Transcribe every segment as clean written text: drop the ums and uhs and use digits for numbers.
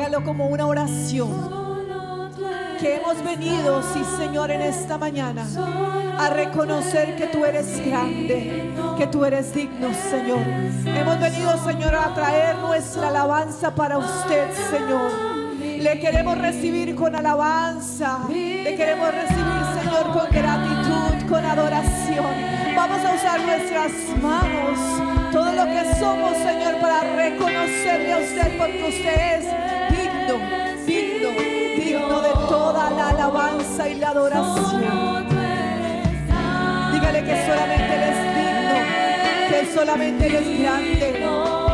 Decláralo como una oración. Que hemos venido, sí Señor, en esta mañana a reconocer que tú eres grande, que tú eres digno, Señor. Hemos venido, Señor, a traer nuestra alabanza para usted, Señor. Le queremos recibir con alabanza, le queremos recibir, Señor, con gratitud, con adoración. Vamos a usar nuestras manos, todo lo que somos, Señor, para reconocerle a usted, porque usted es digno, digno, digno de toda la alabanza y la adoración. Dígale que solamente Él es digno, que solamente Él es grande. Oh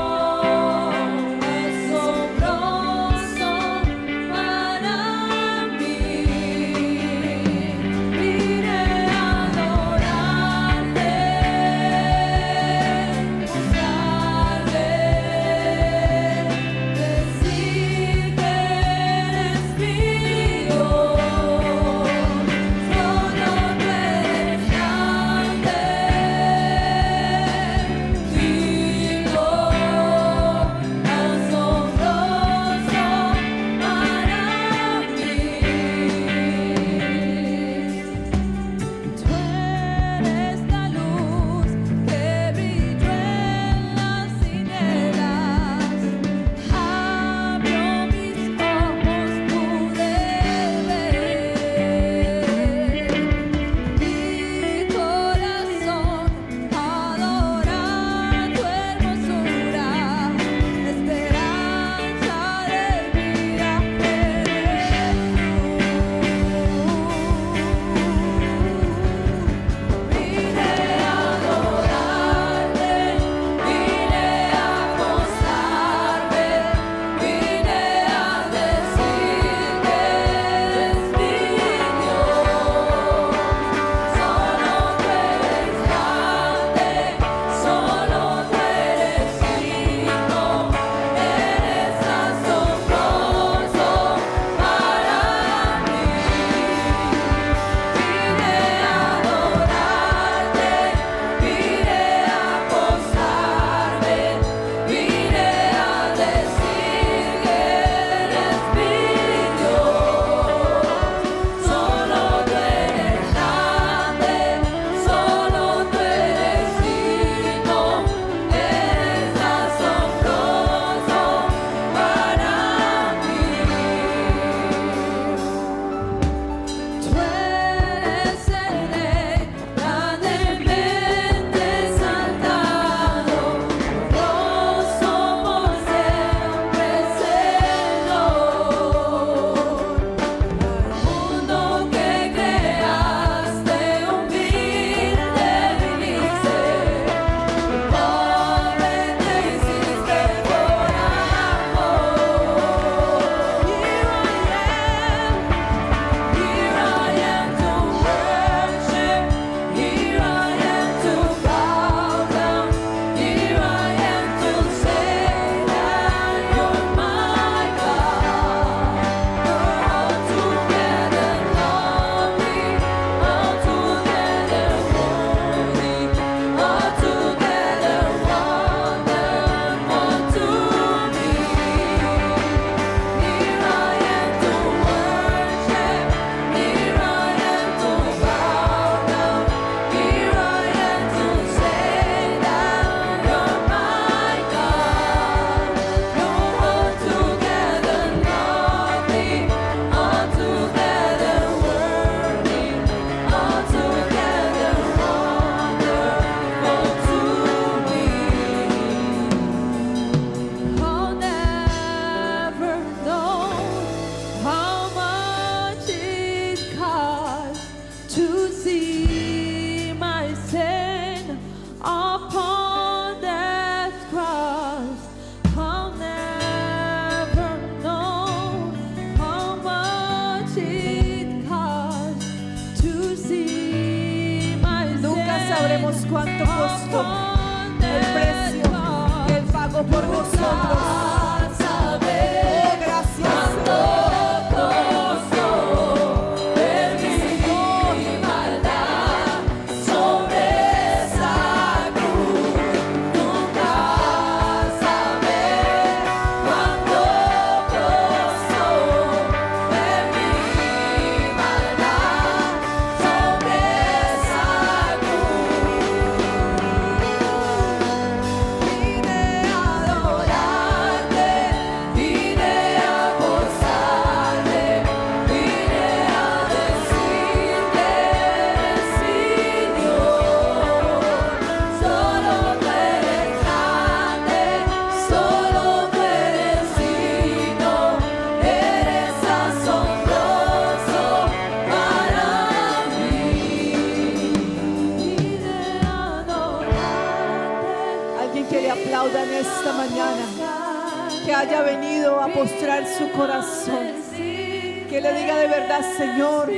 haya venido a postrar su corazón, que le diga de verdad: Señor,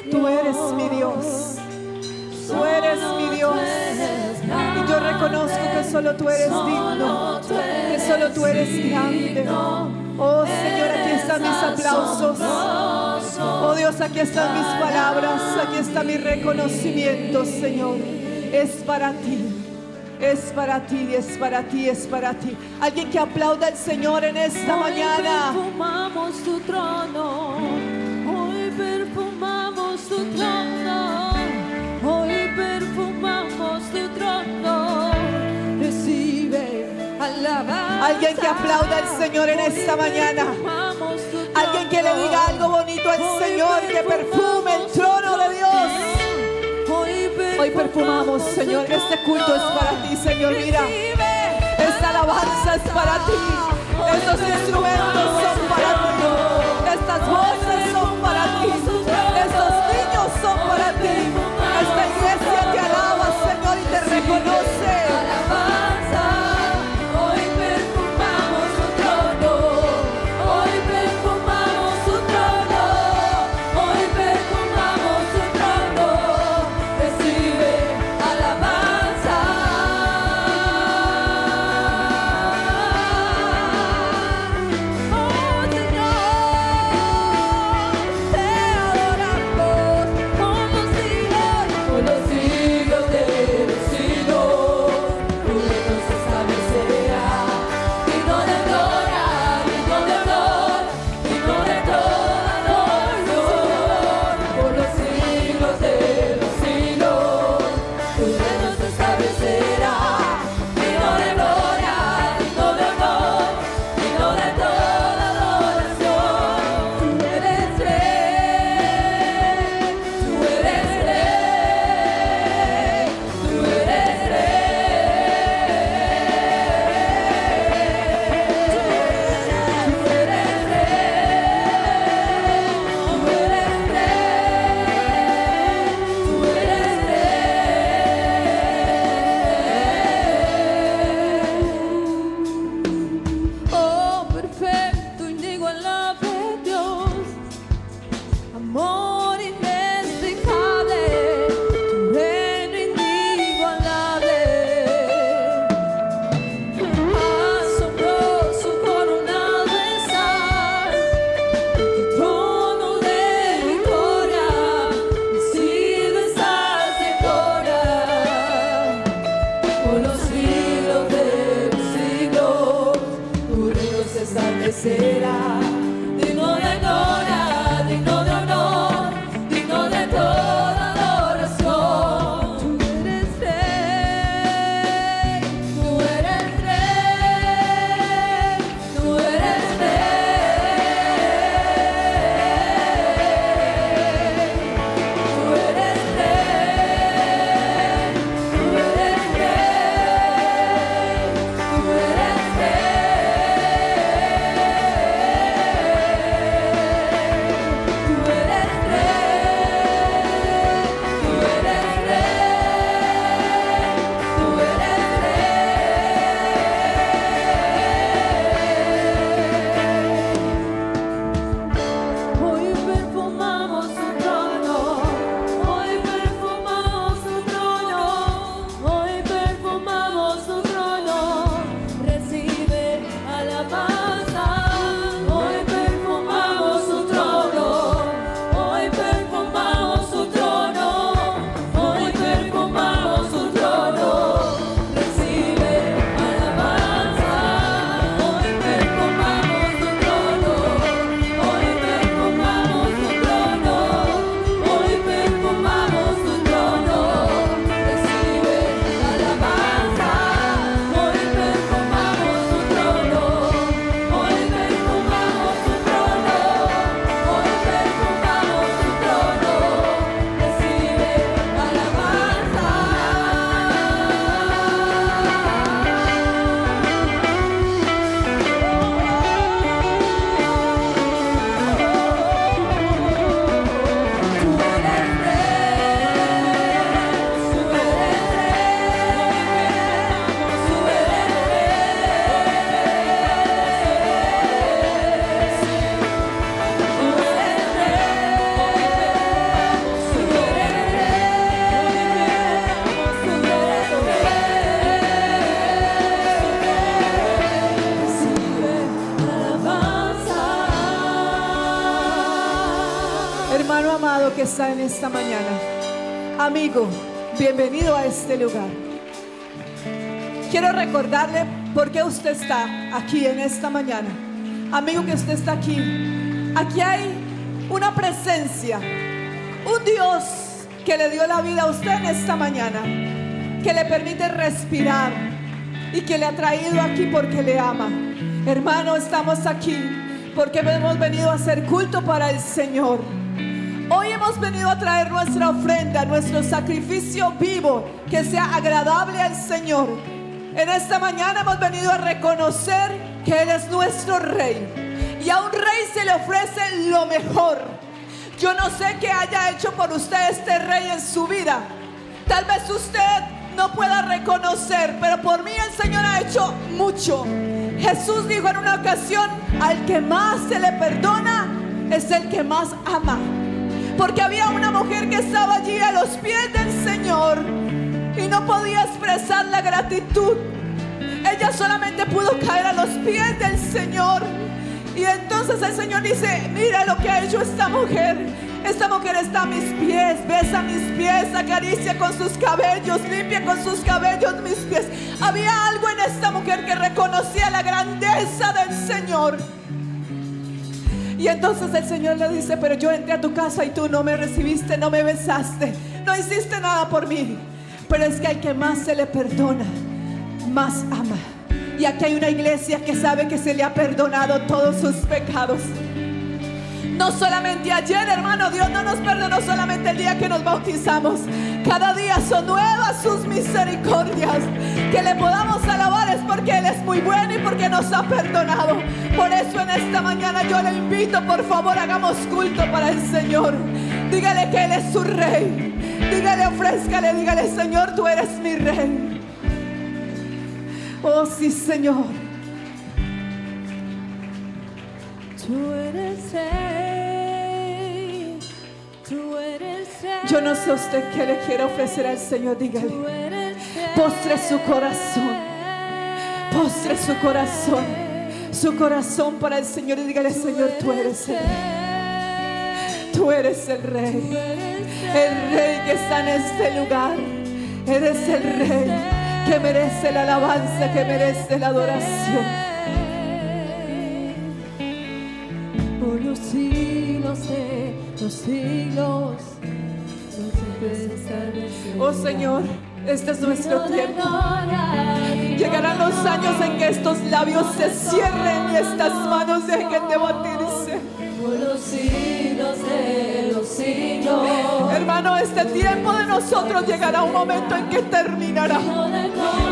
tú eres mi Dios, tú eres mi Dios, y yo reconozco que solo tú eres digno, que solo tú eres grande. Oh Señor, aquí están mis aplausos. Oh Dios, aquí están mis palabras, aquí está mi reconocimiento, Señor. Es para ti, es para ti, es para ti, es para ti. Alguien que aplauda al Señor en esta mañana. Hoy perfumamos tu trono, hoy perfumamos tu trono, hoy perfumamos tu trono. Recibe alabanza. Alguien que aplauda al Señor en esta mañana. Alguien que le diga algo bonito al Señor, que perfume el trono de Dios. Hoy perfumamos, Señor. Este culto es para ti, Señor. Mira, esta alabanza es para ti. Estos instrumentos son para ti. Estas voces son para ti. Estos niños son para ti. Esta iglesia te alaba, Señor, y te reconoce. Oh Hermano amado que está en esta mañana, amigo, bienvenido a este lugar. Quiero recordarle por qué usted está aquí en esta mañana. Amigo que usted está aquí. Aquí hay una presencia, un Dios que le dio la vida a usted en esta mañana, que le permite respirar y que le ha traído aquí porque le ama. Hermano, estamos aquí porque hemos venido a hacer culto para el Señor. Hoy hemos venido a traer nuestra ofrenda, nuestro sacrificio vivo, que sea agradable al Señor. En esta mañana hemos venido a reconocer que Él es nuestro Rey, y a un rey se le ofrece lo mejor. Yo no sé qué haya hecho por usted este Rey en su vida. Tal vez usted no pueda reconocer, pero por mí el Señor ha hecho mucho. Jesús dijo en una ocasión: al que más se le perdona es el que más ama. Porque había una mujer que estaba allí a los pies del Señor y no podía expresar la gratitud. Ella solamente pudo caer a los pies del Señor. Y entonces el Señor dice: mira lo que ha hecho esta mujer. Esta mujer está a mis pies, besa mis pies, acaricia con sus cabellos, limpia con sus cabellos mis pies. Había algo en esta mujer que reconocía la grandeza del Señor. Y entonces el Señor le dice: pero yo entré a tu casa y tú no me recibiste, no me besaste, no hiciste nada por mí. Pero es que al que más se le perdona, más ama. Y aquí hay una iglesia que sabe que se le ha perdonado todos sus pecados. No solamente ayer, hermano, Dios no nos perdonó solamente el día que nos bautizamos. Cada día son nuevas sus misericordias. Que le podamos alabar es porque Él es muy bueno y porque nos ha perdonado. Por eso en esta mañana yo le invito, por favor, hagamos culto para el Señor. Dígale que Él es su Rey. Dígale, ofrézcale, dígale: Señor, tú eres mi Rey. Oh sí, Señor. Tú eres Rey, tú eres Rey. Yo no sé usted qué le quiere ofrecer al Señor. Dígale, Tú eres Rey. postre su corazón, postre su corazón para el Señor y dígale: Señor, tú eres el Rey. Tú eres el Rey, el Rey que está en este lugar. Eres el Rey que merece la alabanza, que merece la adoración. Por los siglos de los siglos, Oh Señor, este es nuestro tiempo. Llegarán los años en que estos labios se cierren y estas manos dejen de batirse. por los siglos de los siglos. Hermano, este tiempo de nosotros llegará un momento en que terminará.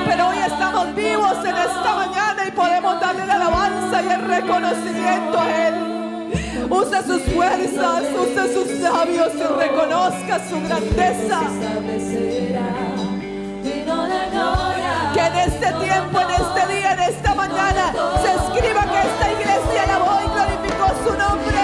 Pero hoy estamos vivos en esta mañana y podemos darle la alabanza y el reconocimiento a Él. Use sus fuerzas, use sus labios y reconozca su grandeza. Que en este tiempo, en este día, en esta mañana se escriba que esta iglesia alabó y glorificó su nombre.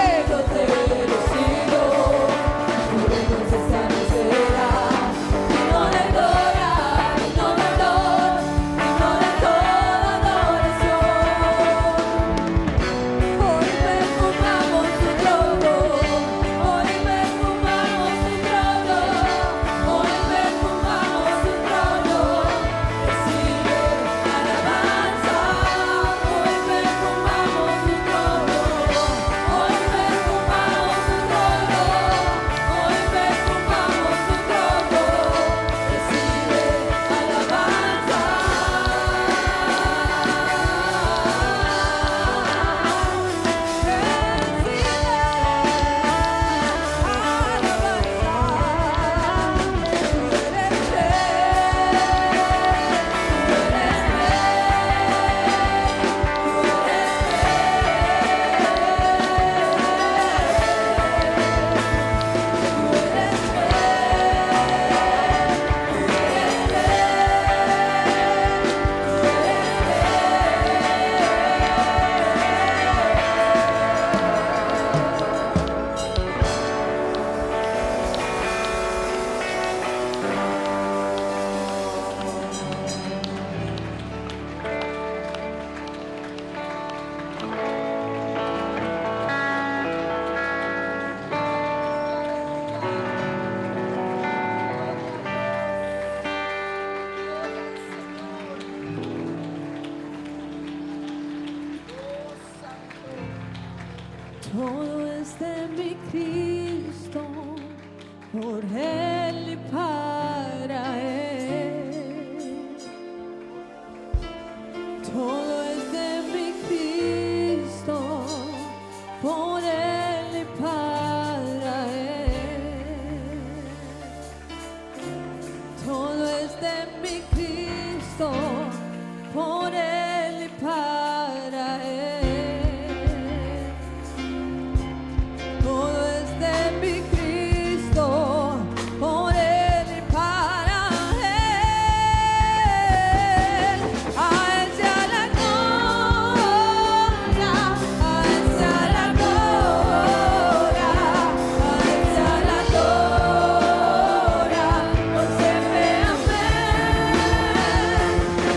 Todo es de mi Cristo, por Él y para Él. Todo es de mi Cristo, por Él y para Él. Todo es de mi Cristo, por Él y para Él. Todo es de mi Cristo, por Él y para Él. A Él sea la gloria, a Él sea la gloria, a Él sea la gloria, por siempre amén.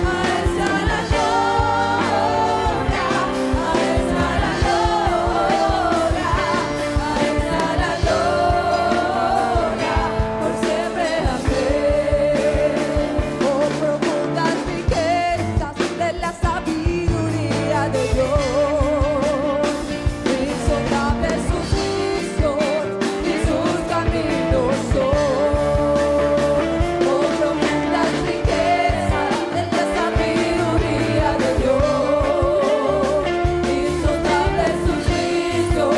A Él sea la gloria, a Él sea la gloria, a Él sea la gloria, por siempre amén. Oh, profundas riquezas de la sabiduría de Dios, insondables sus juicios y sus caminos son. Oh, profundas riquezas de la sabiduría de Dios, insondables sus juicios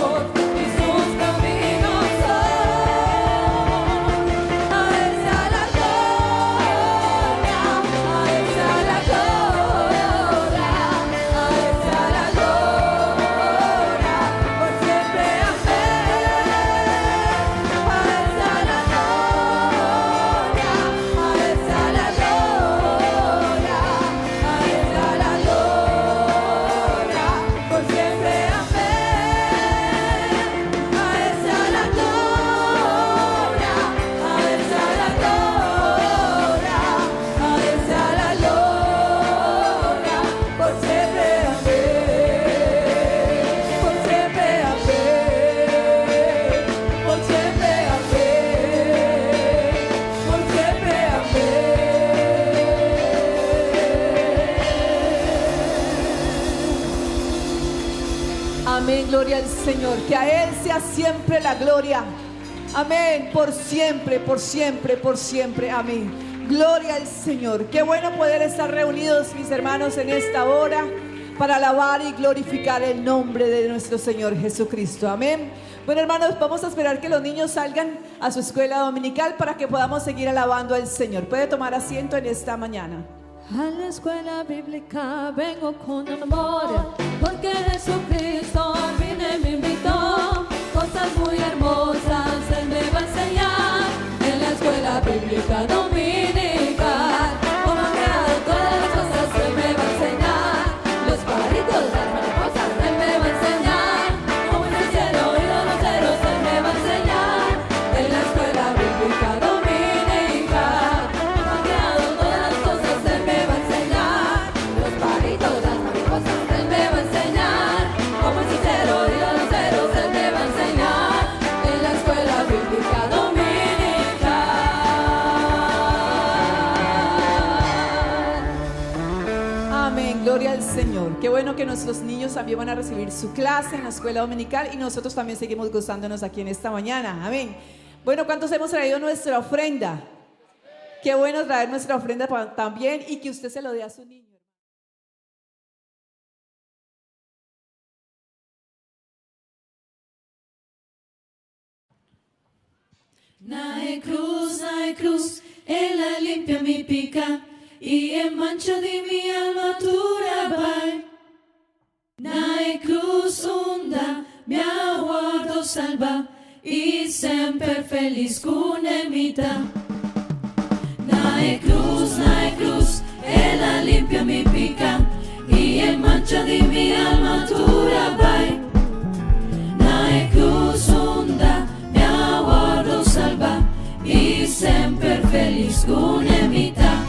y sus caminos son. A Él sea la gloria, a Él sea la gloria, a Él sea la gloria, por siempre amén. A Él sea la gloria, a Él sea la gloria, a Él sea la gloria, por siempre amén. A Él sea la gloria, a Él sea la gloria, a Él sea la gloria, por siempre amén. Por siempre amén. Por siempre amén. Por siempre amén. Amén, gloria al Señor. Que a Él sea siempre la gloria. Amén, por siempre, por siempre, por siempre. Amén. Gloria al Señor. Qué bueno poder estar reunidos, mis hermanos, en esta hora para alabar y glorificar el nombre de nuestro Señor Jesucristo. Amén. Bueno, hermanos, vamos a esperar que los niños salgan a su escuela dominical para que podamos seguir alabando al Señor. Puede tomar asiento en esta mañana. A la escuela bíblica vengo con amor, porque Jesucristo a mí me invitó. Cosas muy hermosas Él me va a enseñar en la escuela bíblica dominical. Como ha creado todas las cosas Él me va a enseñar. Los pajaritos, las mariposas Él me va a enseñar. Como es el cielo y los luceros Él me va a enseñar en la escuela bíblica dominical. Como ha creado todas las cosas Él me va a enseñar. Los pajaritos, las mariposas Él me va a enseñar. Como es el cielo y los luceros Él me va a enseñar en la escuela bíblica dominical. Amén, gloria al Señor. Qué bueno que nuestros niños también van a recibir su clase en la escuela dominical y nosotros también seguimos gozándonos aquí en esta mañana. Amén. Bueno, ¿cuántos hemos traído nuestra ofrenda? Qué bueno traer nuestra ofrenda también y que usted se lo dé a su niño. Nae cruz, ella limpia mi pica y en mancha di mi alma turabai. Nae cruz onda, mi aguardo salva y sempre feliz cunemita. Nae cruz, ella limpia mi pica y en mancha di mi alma turabai. Nae cruz onda, mi aguardo salva y sempre feliz cunemita.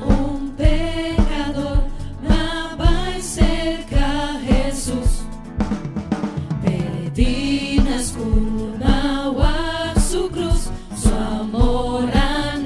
Un pecador, me va cerca Jesús. Pedinas con agua su cruz, su amor a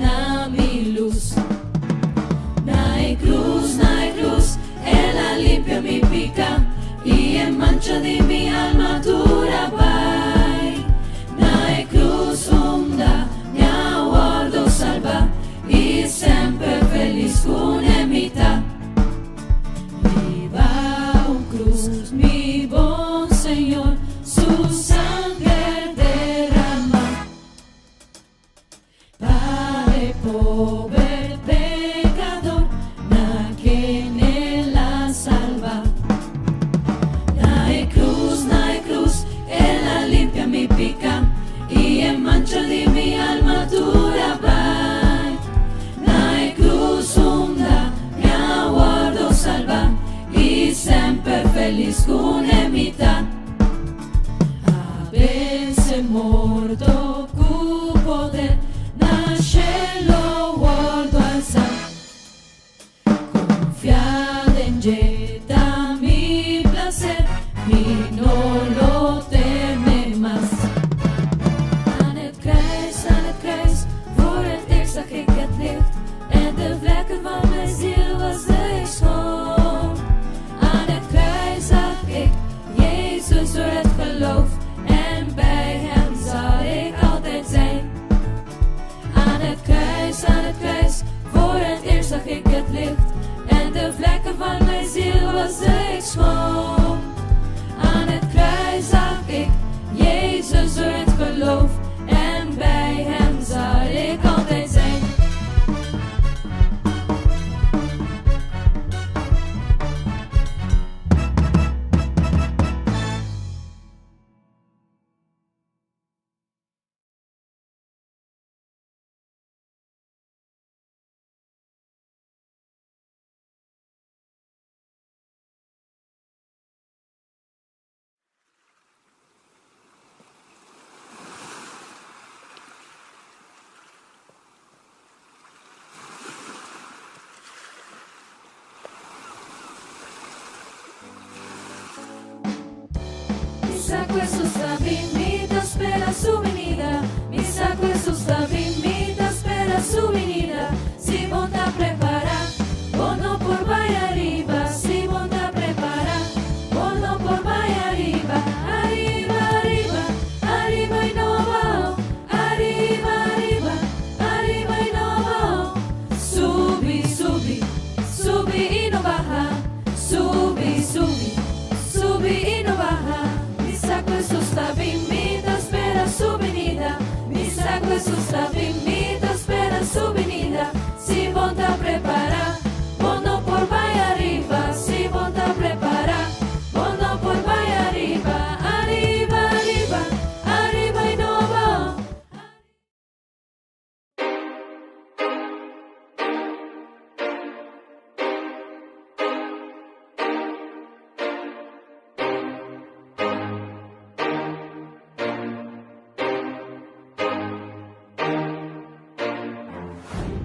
zag ik het licht en de vlekken van mijn ziel was ik schoon. Aan het kruis zag ik Jezus door het geloof en bij hem zal ik altijd zijn. Mi saco Jesús invita, espera su venida. Mi saco Jesús invita, espera su venida. Si volta a preparar, no por vaya arriba. Si volta a preparar, no por vaya arriba. Arriba, arriba, arriba y no va. Arriba, arriba, arriba y no va. Subi, subi, subi y no baja. Subi, subi, subi y no baja. Jesús invita, espera su venida. Mi saco Jesús invita, espera su venida. Si volta a preparar, no por vaya arriba. Si volta a preparar, no por vaya arriba. Arriba, arriba, arriba y no va.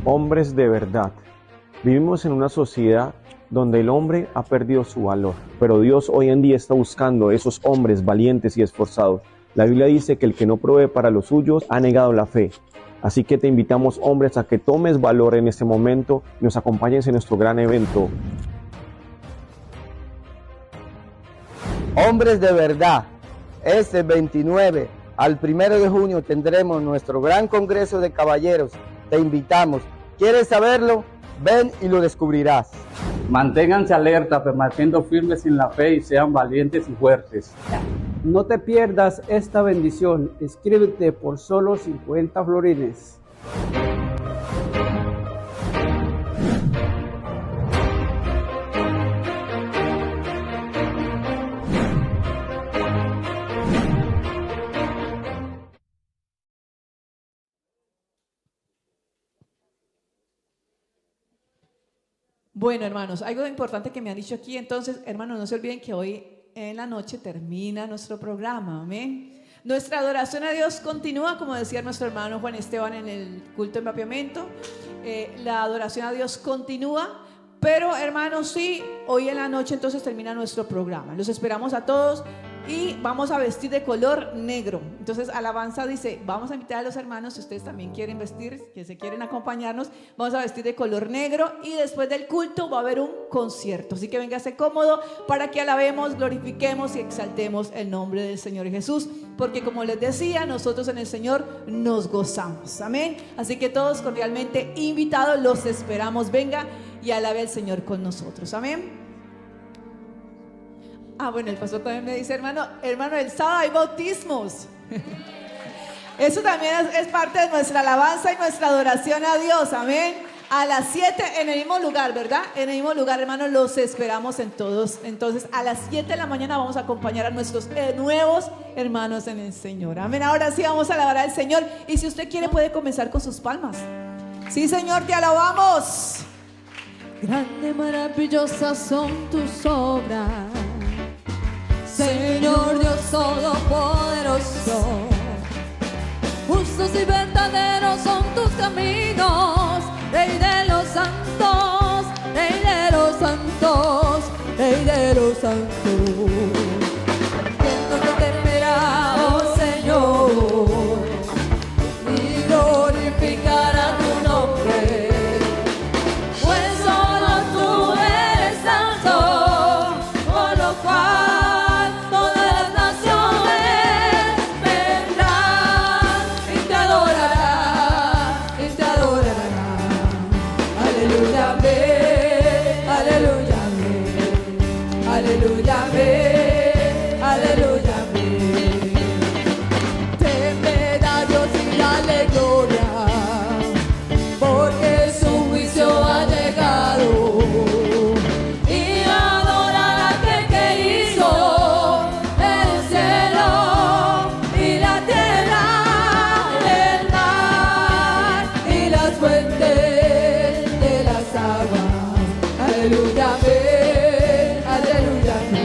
Hombres de verdad. Vivimos en una sociedad donde el hombre ha perdido su valor, pero Dios hoy en día está buscando esos hombres valientes y esforzados. La Biblia dice que el que no provee para los suyos ha negado la fe. Así que te invitamos, hombres, a que tomes valor en este momento y nos acompañes en nuestro gran evento. Hombres de verdad, este 29 al 1 de junio tendremos nuestro gran congreso de caballeros. Te invitamos. ¿Quieres saberlo? Ven y lo descubrirás. Manténganse alerta, permaneciendo firmes en la fe y sean valientes y fuertes. No te pierdas esta bendición. Inscríbete por solo 50 florines. Bueno, hermanos, algo importante que me han dicho aquí, entonces, hermanos, no se olviden que hoy en la noche termina nuestro programa, amén. Nuestra adoración a Dios continúa, como decía nuestro hermano Juan Esteban en el culto de embapiamiento. La adoración a Dios continúa, pero hermanos, sí, hoy en la noche entonces termina nuestro programa. Los esperamos a todos y vamos a vestir de color negro. Entonces Alabanza dice, vamos a invitar a los hermanos, si ustedes también quieren vestir, que se quieren acompañarnos, vamos a vestir de color negro y después del culto va a haber un concierto. Así que véngase cómodo para que alabemos, glorifiquemos y exaltemos el nombre del Señor Jesús, porque como les decía, nosotros en el Señor nos gozamos, amén. Así que todos cordialmente invitados, los esperamos, venga y alabe al Señor con nosotros, amén. Bueno, el pastor también me dice, hermano, el sábado hay bautismos. Eso también es parte de nuestra alabanza y nuestra adoración a Dios, amén. A las 7 en el mismo lugar, ¿verdad? En el mismo lugar, hermanos, los esperamos en todos. Entonces, a las 7 de la mañana vamos a acompañar a nuestros nuevos hermanos en el Señor, amén. Ahora sí vamos a alabar al Señor. Y si usted quiere, puede comenzar con sus palmas. Sí, Señor, te alabamos. Grande, maravillosas son tus obras, Señor Dios Todopoderoso. Justos y verdaderos son tus caminos, Rey de los santos, Rey de los santos, Rey de los santos. ¿Quién no te temerá, oh Señor, y glorificará tu nombre? Pues solo tú eres santo, por lo cual todas las naciones vendrán y te adorarán, y te adorarán. Aleluya. las fuentes de las aguas. Aleluya, fe, aleluya, fe,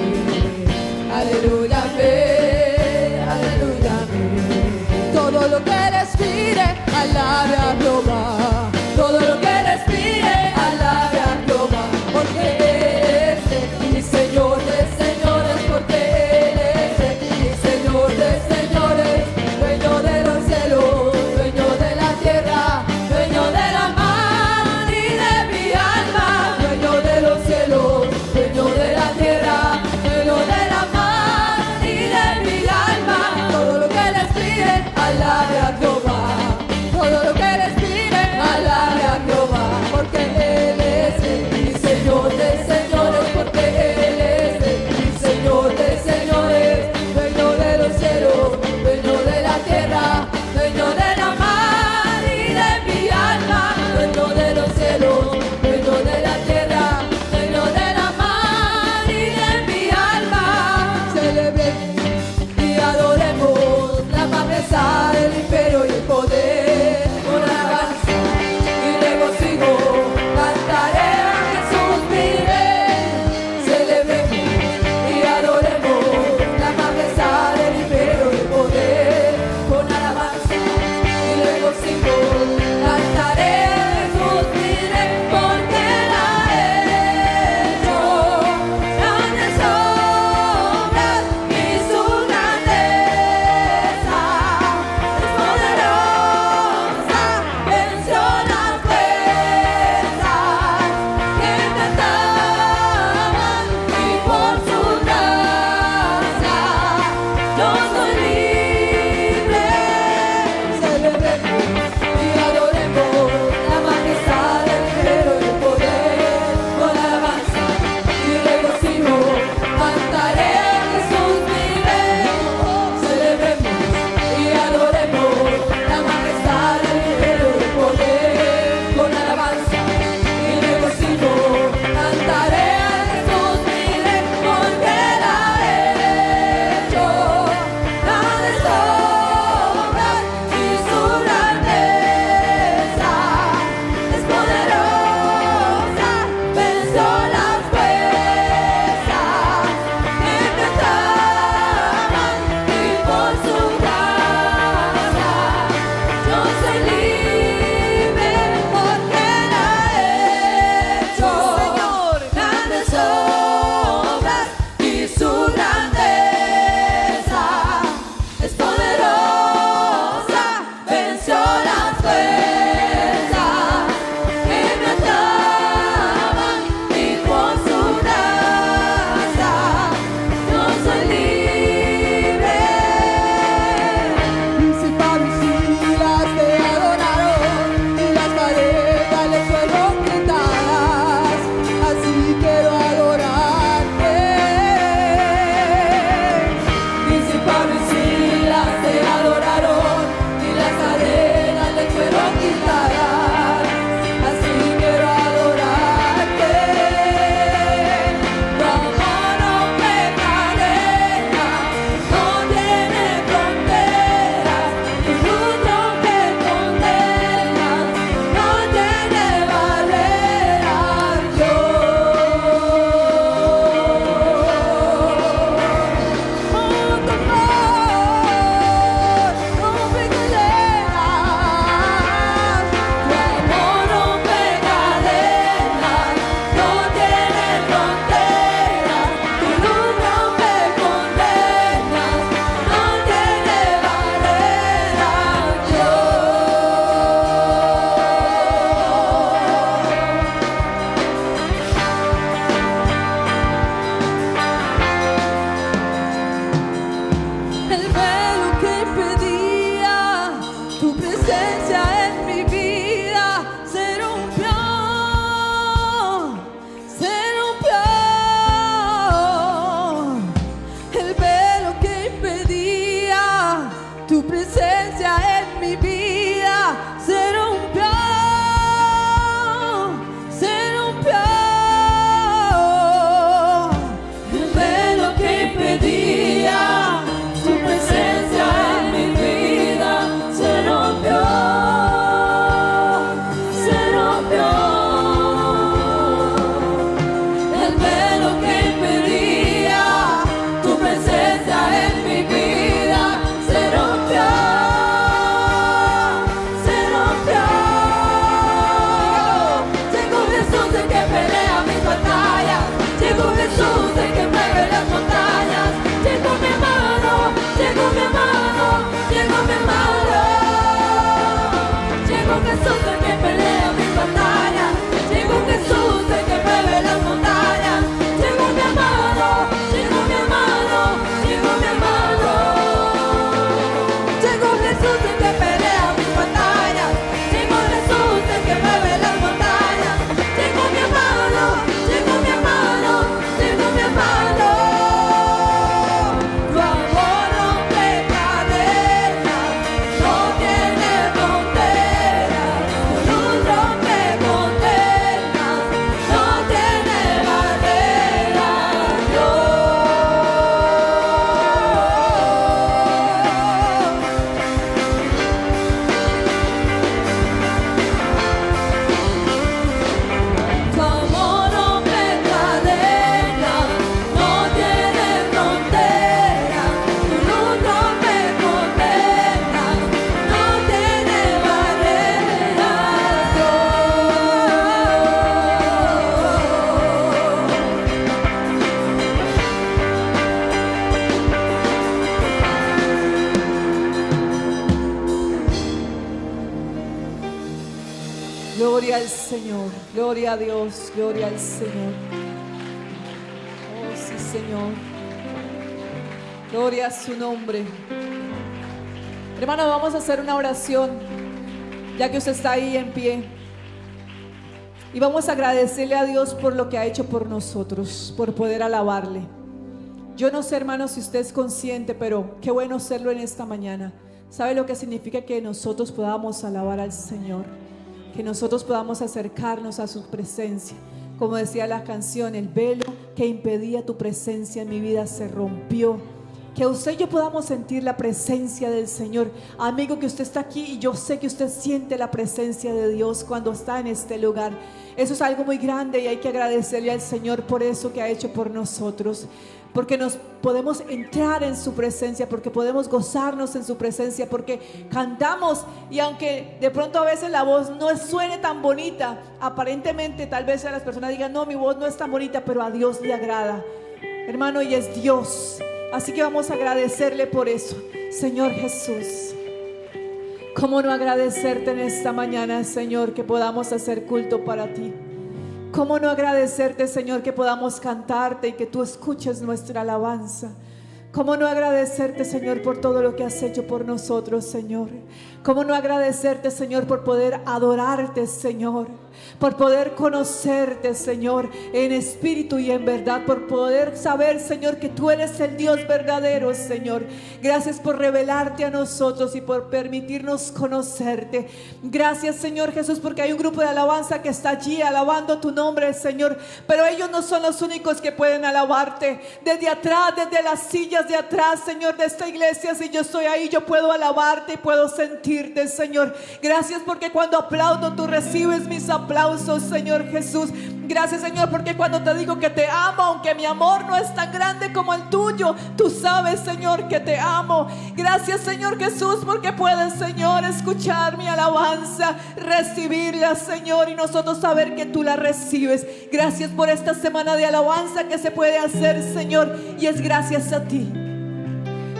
aleluya, fe, aleluya, fe. Todo lo que respire, alabe a Jehová. Todo lo que respire, alabe a Jehová. Porque Él es mi Señor de señores, porque Él es mi Señor de señores, dueño de los cielos, dueño de la tierra, dueño de la al Señor. Gloria a Dios, gloria al Señor. Oh, sí, Señor. Gloria a su nombre. Hermano, vamos a hacer una oración, ya que usted está ahí en pie. Y vamos a agradecerle a Dios por lo que ha hecho por nosotros, por poder alabarle. Yo no sé, hermano, si usted es consciente, pero qué bueno serlo en esta mañana. ¿Sabe lo que significa que nosotros podamos alabar al Señor? Que nosotros podamos acercarnos a su presencia. Como decía la canción, el velo que impedía tu presencia en mi vida se rompió. Que usted y yo podamos sentir la presencia del Señor. Amigo, que usted está aquí y yo sé que usted siente la presencia de Dios cuando está en este lugar. Eso es algo muy grande y hay que agradecerle al Señor por eso que ha hecho por nosotros. Porque nos podemos entrar en su presencia, porque podemos gozarnos en su presencia, porque cantamos y aunque de pronto a veces la voz no suene tan bonita, aparentemente tal vez a las personas digan, no, mi voz no es tan bonita, pero a Dios le agrada, hermano, y es Dios. Así que vamos a agradecerle por eso. Señor Jesús, ¿cómo no agradecerte en esta mañana, Señor, que podamos hacer culto para ti? ¿Cómo no agradecerte, Señor, que podamos cantarte y que tú escuches nuestra alabanza? ¿Cómo no agradecerte, Señor, por todo lo que has hecho por nosotros, Señor? ¿Cómo no agradecerte, Señor, por poder adorarte, Señor? Por poder conocerte, Señor, en espíritu y en verdad. Por poder saber, Señor, que tú eres el Dios verdadero, Señor. Gracias por revelarte a nosotros y por permitirnos conocerte. Gracias, Señor Jesús, porque hay un grupo de alabanza que está allí alabando tu nombre, Señor. Pero ellos no son los únicos que pueden alabarte. Desde atrás, desde las sillas de atrás, Señor, de esta iglesia, si yo estoy ahí, yo puedo alabarte y puedo sentirte, Señor. Gracias porque cuando aplaudo, tú recibes mis aplausos, Señor Jesús. Gracias, Señor, porque cuando te digo que te amo, aunque mi amor no es tan grande como el tuyo, tú sabes, Señor, que te amo. Gracias, Señor Jesús, porque puedes, Señor, escuchar mi alabanza, recibirla, Señor, y nosotros saber que tú la recibes. Gracias por esta semana de alabanza que se puede hacer, Señor, y es gracias a ti.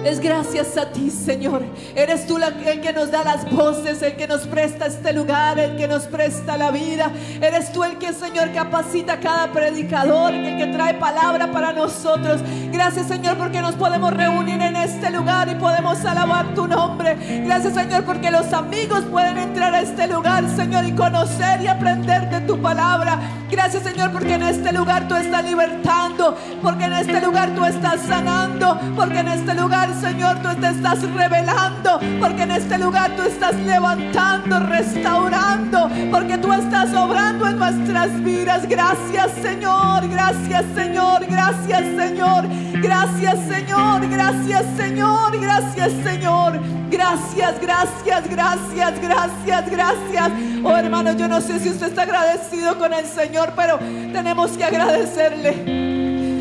Es gracias a ti, Señor. Eres tú el que nos da las voces, el que nos presta este lugar, el que nos presta la vida. Eres tú el que, Señor, capacita a cada predicador, el que trae palabra para nosotros. Gracias, Señor, porque nos podemos reunir en este lugar y podemos alabar tu nombre. Gracias, Señor, porque los amigos pueden entrar a este lugar, Señor, y conocer y aprender de tu palabra. Gracias, Señor, porque en este lugar tú estás libertando, porque en este lugar tú estás sanando, porque en este lugar, Señor, tú te estás revelando, porque en este lugar tú estás levantando, restaurando, porque tú estás obrando en nuestras vidas. Gracias, Señor, gracias, Señor, gracias, Señor, gracias, Señor, gracias, Señor, gracias, Señor, gracias, gracias, gracias, gracias, gracias. Oh, hermano, yo no sé si usted está agradecido con el Señor, pero tenemos que agradecerle.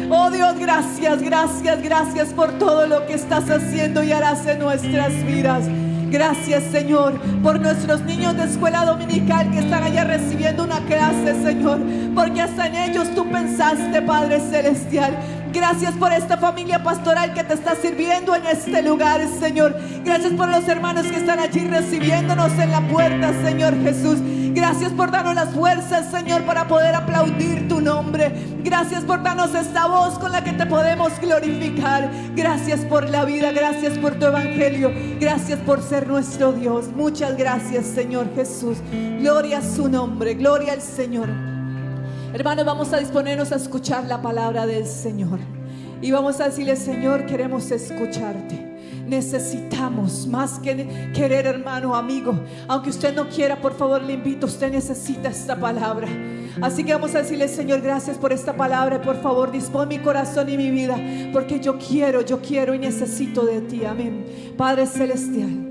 Oh Dios, gracias, gracias, gracias por todo lo que estás haciendo y harás en nuestras vidas. Gracias, Señor, por nuestros niños de escuela dominical que están allá recibiendo una clase, Señor, porque hasta en ellos tú pensaste, Padre Celestial. Gracias por esta familia pastoral que te está sirviendo en este lugar, Señor. Gracias por los hermanos que están allí recibiéndonos en la puerta, Señor Jesús. Gracias por darnos las fuerzas, Señor, para poder aplaudir tu nombre. Gracias por darnos esta voz con la que te podemos glorificar. Gracias por la vida, gracias por tu evangelio. Gracias por ser nuestro Dios. Muchas gracias, Señor Jesús. Gloria a su nombre, gloria al Señor. Hermanos, vamos a disponernos a escuchar la palabra del Señor. Y vamos a decirle, Señor, queremos escucharte. Necesitamos más que querer, hermano, amigo. Aunque usted no quiera, por favor, le invito. Usted necesita esta palabra. Así que vamos a decirle, Señor, gracias por esta palabra. Por favor, dispón mi corazón y mi vida, porque yo quiero y necesito de ti. Amén. Padre Celestial.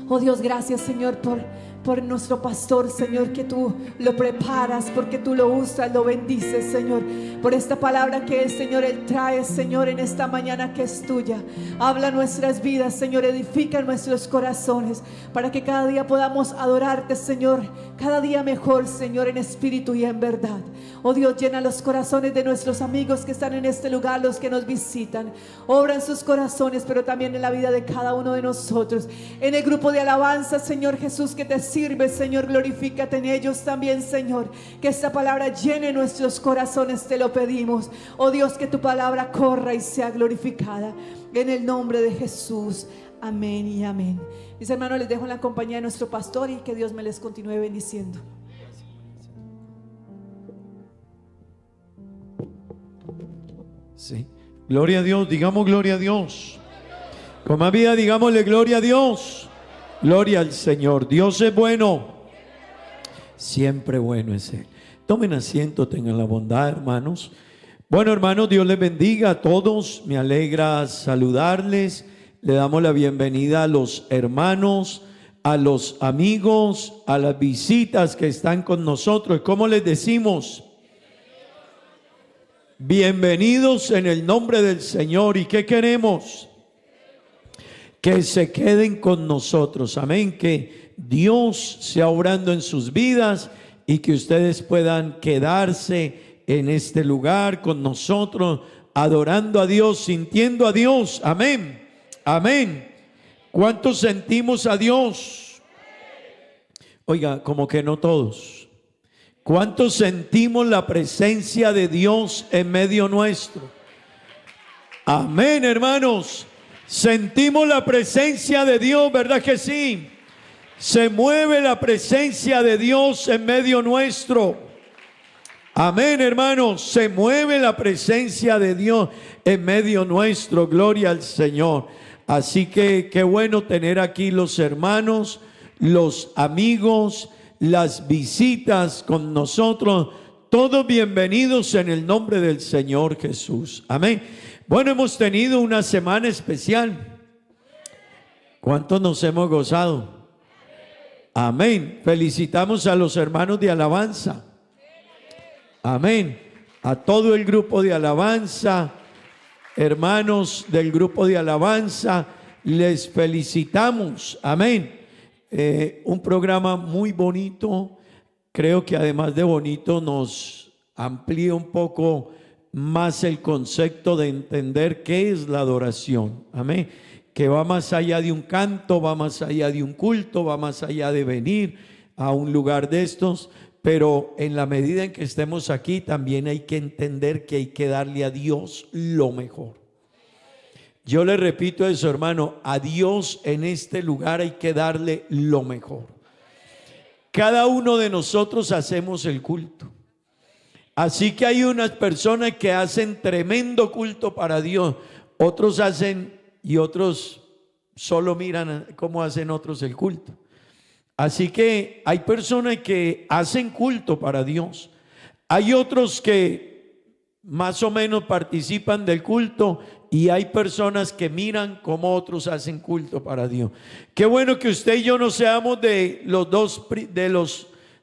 Oh Dios, gracias, Señor, por nuestro pastor, Señor, que tú lo preparas, porque tú lo usas, lo bendices, Señor, por esta palabra que el Señor, Él trae, Señor, en esta mañana que es tuya. Habla nuestras vidas, Señor, edifica nuestros corazones, para que cada día podamos adorarte, Señor, cada día mejor, Señor, en espíritu y en verdad. Oh Dios, llena los corazones de nuestros amigos que están en este lugar, los que nos visitan. Obra en sus corazones, pero también en la vida de cada uno de nosotros, en el grupo de alabanza, Señor Jesús, que te sirves, Señor, glorifícate en ellos también, Señor. Que esta palabra llene nuestros corazones, te lo pedimos. Oh Dios, que tu palabra corra y sea glorificada. En el nombre de Jesús. Amén y amén. Mis hermanos, les dejo en la compañía de nuestro pastor y que Dios me les continúe bendiciendo. Sí. Gloria a Dios, digamos gloria a Dios. Con más vida, digámosle gloria a Dios. Gloria al Señor. Dios es bueno. Siempre bueno es Él. Tomen asiento, tengan la bondad, hermanos. Bueno, hermanos, Dios les bendiga a todos. Me alegra saludarles. Le damos la bienvenida a los hermanos, a los amigos, a las visitas que están con nosotros. ¿Cómo les decimos? Bienvenidos en el nombre del Señor. ¿Y qué queremos? Que se queden con nosotros. Amén. Que Dios sea obrando en sus vidas y que ustedes puedan quedarse en este lugar con nosotros, adorando a Dios, sintiendo a Dios. Amén. Amén. ¿Cuántos sentimos a Dios? Oiga, como que no todos. ¿Cuántos sentimos la presencia de Dios en medio nuestro? Amén, hermanos. Sentimos la presencia de Dios, ¿verdad que sí? Se mueve la presencia de Dios en medio nuestro. Amén, hermanos. Se mueve la presencia de Dios en medio nuestro. Gloria al Señor. Así que qué bueno tener aquí los hermanos, los amigos, las visitas con nosotros. Todos bienvenidos en el nombre del Señor Jesús. Amén. Bueno, hemos tenido una semana especial. ¿Cuántos nos hemos gozado? Amén. Felicitamos a los hermanos de alabanza. Amén. A todo el grupo de alabanza, hermanos del grupo de alabanza, les felicitamos. Amén. Un programa muy bonito. Creo que además de bonito nos amplía un poco más el concepto de entender qué es la adoración. Amén. Que va más allá de un canto, va más allá de un culto, va más allá de venir a un lugar de estos. Pero en la medida en que estemos aquí, también hay que entender que hay que darle a Dios lo mejor. Yo le repito eso, hermano, a Dios en este lugar hay que darle lo mejor. Cada uno de nosotros hacemos el culto. Así que hay unas personas que hacen tremendo culto para Dios. Otros hacen y otros solo miran cómo hacen otros el culto. Así que hay personas que hacen culto para Dios. Hay otros que más o menos participan del culto y hay personas que miran cómo otros hacen culto para Dios. Qué bueno que usted y yo no seamos de los dos,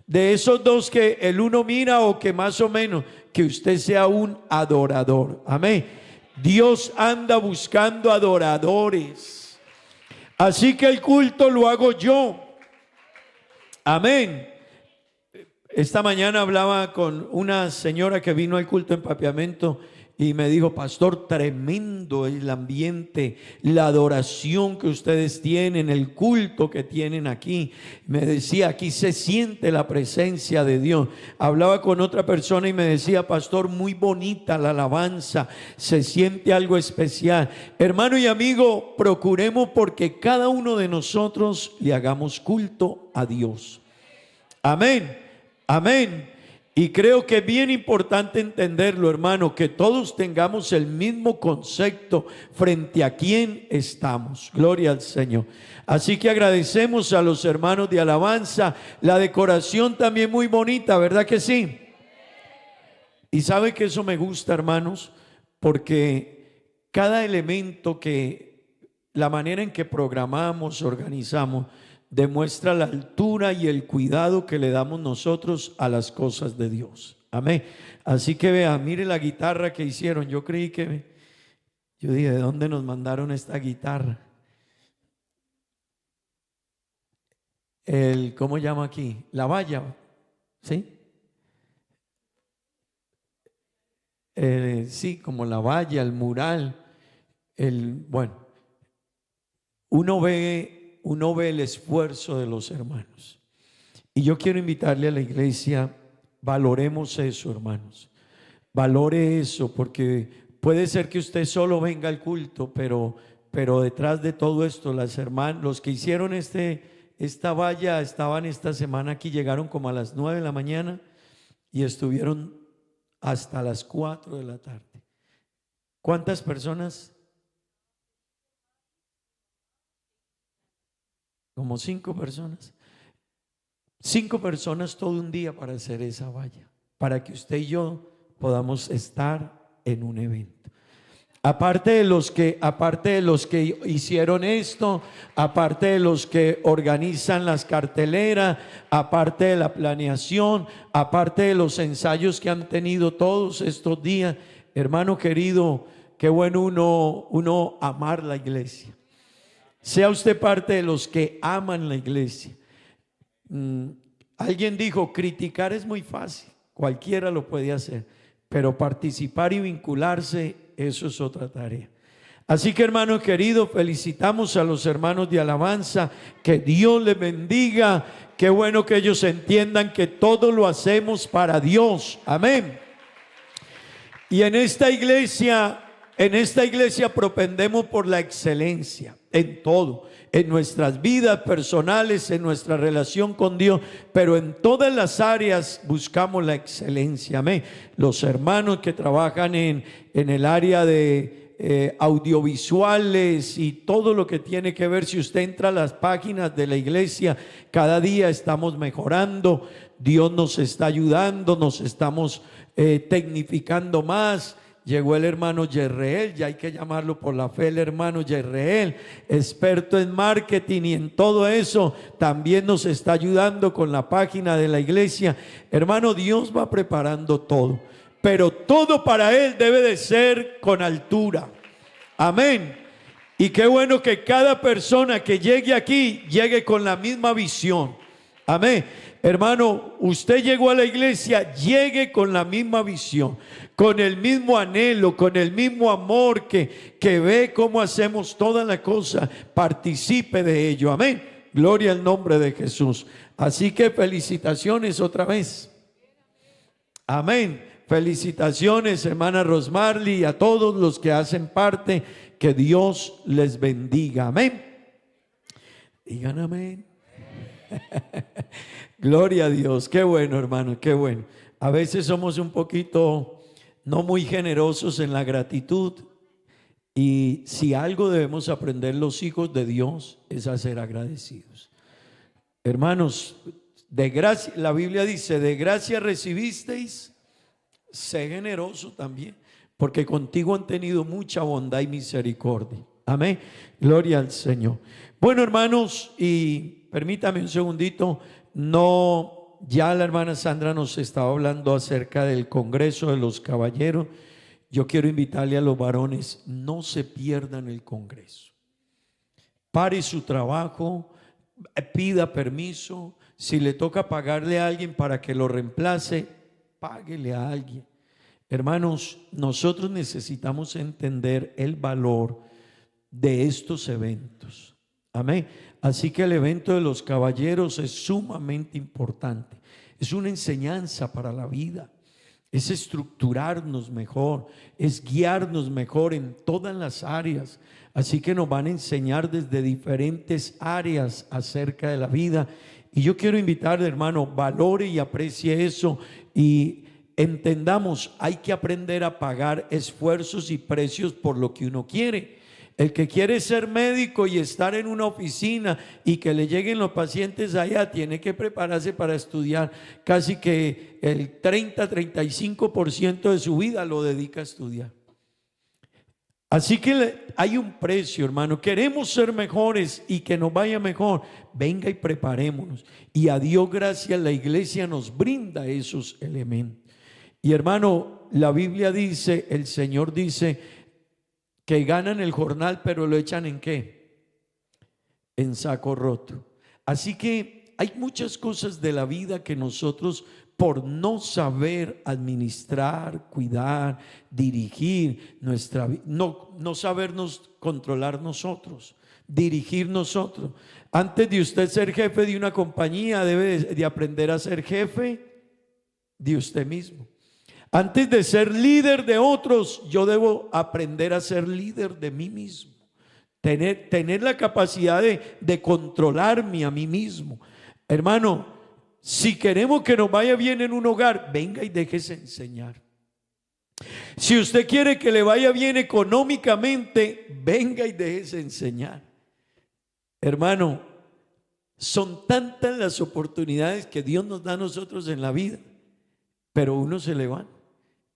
de esos dos que el uno mira o que más o menos, que usted sea un adorador. Amén. Dios anda buscando adoradores. Así que el culto lo hago yo. Amén. Esta mañana hablaba con una señora que vino al culto en Papiamento y me dijo: pastor, tremendo el ambiente, la adoración que ustedes tienen, el culto que tienen aquí. Me decía, aquí se siente la presencia de Dios. Hablaba con otra persona y me decía: pastor, muy bonita la alabanza, se siente algo especial. Hermano y amigo, procuremos porque cada uno de nosotros le hagamos culto a Dios. Amén, amén. Y creo que es bien importante entenderlo, hermano, que todos tengamos el mismo concepto frente a quién estamos. Gloria al Señor. Así que agradecemos a los hermanos de alabanza. La decoración también muy bonita, ¿verdad que sí? Y sabe que eso me gusta, hermanos, porque cada elemento la manera en que programamos, organizamos, demuestra la altura y el cuidado que le damos nosotros a las cosas de Dios. Amén. Así que vea, mire la guitarra que hicieron. Yo dije, ¿de dónde nos mandaron esta guitarra? ¿Cómo llama aquí? La valla, ¿sí? Sí, como la valla, el mural. Bueno, uno ve el esfuerzo de los hermanos. Y yo quiero invitarle a la iglesia, valoremos eso, hermanos. Valore eso, porque puede ser que usted solo venga al culto, pero detrás de todo esto, las hermanas, los que hicieron esta valla estaban esta semana aquí, llegaron como a las 9 de la mañana y estuvieron hasta las 4 de la tarde. ¿Cuántas personas? Como 5 personas. 5 personas todo un día para hacer esa valla, para que usted y yo podamos estar en un evento. Aparte de los que hicieron esto, aparte de los que organizan las carteleras, aparte de la planeación, aparte de los ensayos que han tenido todos estos días, hermano querido, qué bueno uno amar la iglesia. Sea usted parte de los que aman la iglesia. Alguien dijo, criticar es muy fácil, cualquiera lo puede hacer, pero participar y vincularse, eso es otra tarea. Así que, hermano querido, felicitamos a los hermanos de alabanza, que Dios les bendiga. Qué bueno que ellos entiendan que todo lo hacemos para Dios, amén. Y en esta iglesia propendemos por la excelencia en todo, en nuestras vidas personales, en nuestra relación con Dios, pero en todas las áreas buscamos la excelencia, amén. Los hermanos que trabajan en el área de audiovisuales y todo lo que tiene que ver, si usted entra a las páginas de la iglesia, cada día estamos mejorando, Dios nos está ayudando, nos estamos tecnificando más. Llegó el hermano Yerreel, ya hay que llamarlo por la fe, el hermano Yerreel, experto en marketing y en todo eso, también nos está ayudando con la página de la iglesia. Hermano, Dios va preparando todo, pero todo para Él debe de ser con altura, amén. Y qué bueno que cada persona que llegue aquí, llegue con la misma visión, amén. Hermano, usted llegó a la iglesia, llegue con la misma visión, con el mismo anhelo, con el mismo amor que ve cómo hacemos toda la cosa, participe de ello, amén. Gloria al nombre de Jesús. Así que felicitaciones otra vez, amén. Felicitaciones, hermana Rosmarly, y a todos los que hacen parte, que Dios les bendiga, amén. Digan amén. Gloria a Dios, qué bueno, hermano, qué bueno. A veces somos un poquito no muy generosos en la gratitud, y si algo debemos aprender los hijos de Dios es a ser agradecidos. Hermanos, de gracia, la Biblia dice, de gracia recibisteis, sé generoso también, porque contigo han tenido mucha bondad y misericordia. Amén, gloria al Señor. Bueno, hermanos, y permítame un segundito. Ya la hermana Sandra nos estaba hablando acerca del Congreso de los Caballeros. Yo quiero invitarle a los varones, no se pierdan el Congreso. Pare su trabajo, pida permiso. Si le toca pagarle a alguien para que lo reemplace, páguele a alguien. Hermanos, nosotros necesitamos entender el valor de estos eventos. Amén. Así que el evento de los caballeros es sumamente importante. Es una enseñanza para la vida. Es estructurarnos mejor, es guiarnos mejor en todas las áreas. Así que nos van a enseñar desde diferentes áreas acerca de la vida. Y yo quiero invitarle, hermano, valore y aprecie eso y entendamos, hay que aprender a pagar esfuerzos y precios por lo que uno quiere. El que quiere ser médico y estar en una oficina y que le lleguen los pacientes allá, tiene que prepararse para estudiar. Casi que el 30-35% de su vida lo dedica a estudiar. Así que hay un precio, hermano. Queremos ser mejores y que nos vaya mejor. Venga y preparémonos. Y a Dios gracias, la iglesia nos brinda esos elementos. Y hermano, la Biblia dice, el Señor dice que ganan el jornal, pero lo echan ¿en qué? En saco roto. Así que hay muchas cosas de la vida que nosotros, por no saber administrar, cuidar, dirigir nuestra vida, no sabernos controlar nosotros, dirigir nosotros. Antes de usted ser jefe de una compañía, debe de aprender a ser jefe de usted mismo. Antes de ser líder de otros, yo debo aprender a ser líder de mí mismo. Tener la capacidad de controlarme a mí mismo. Hermano, si queremos que nos vaya bien en un hogar, venga y déjese enseñar. Si usted quiere que le vaya bien económicamente, venga y déjese enseñar. Hermano, son tantas las oportunidades que Dios nos da a nosotros en la vida, pero uno se le va.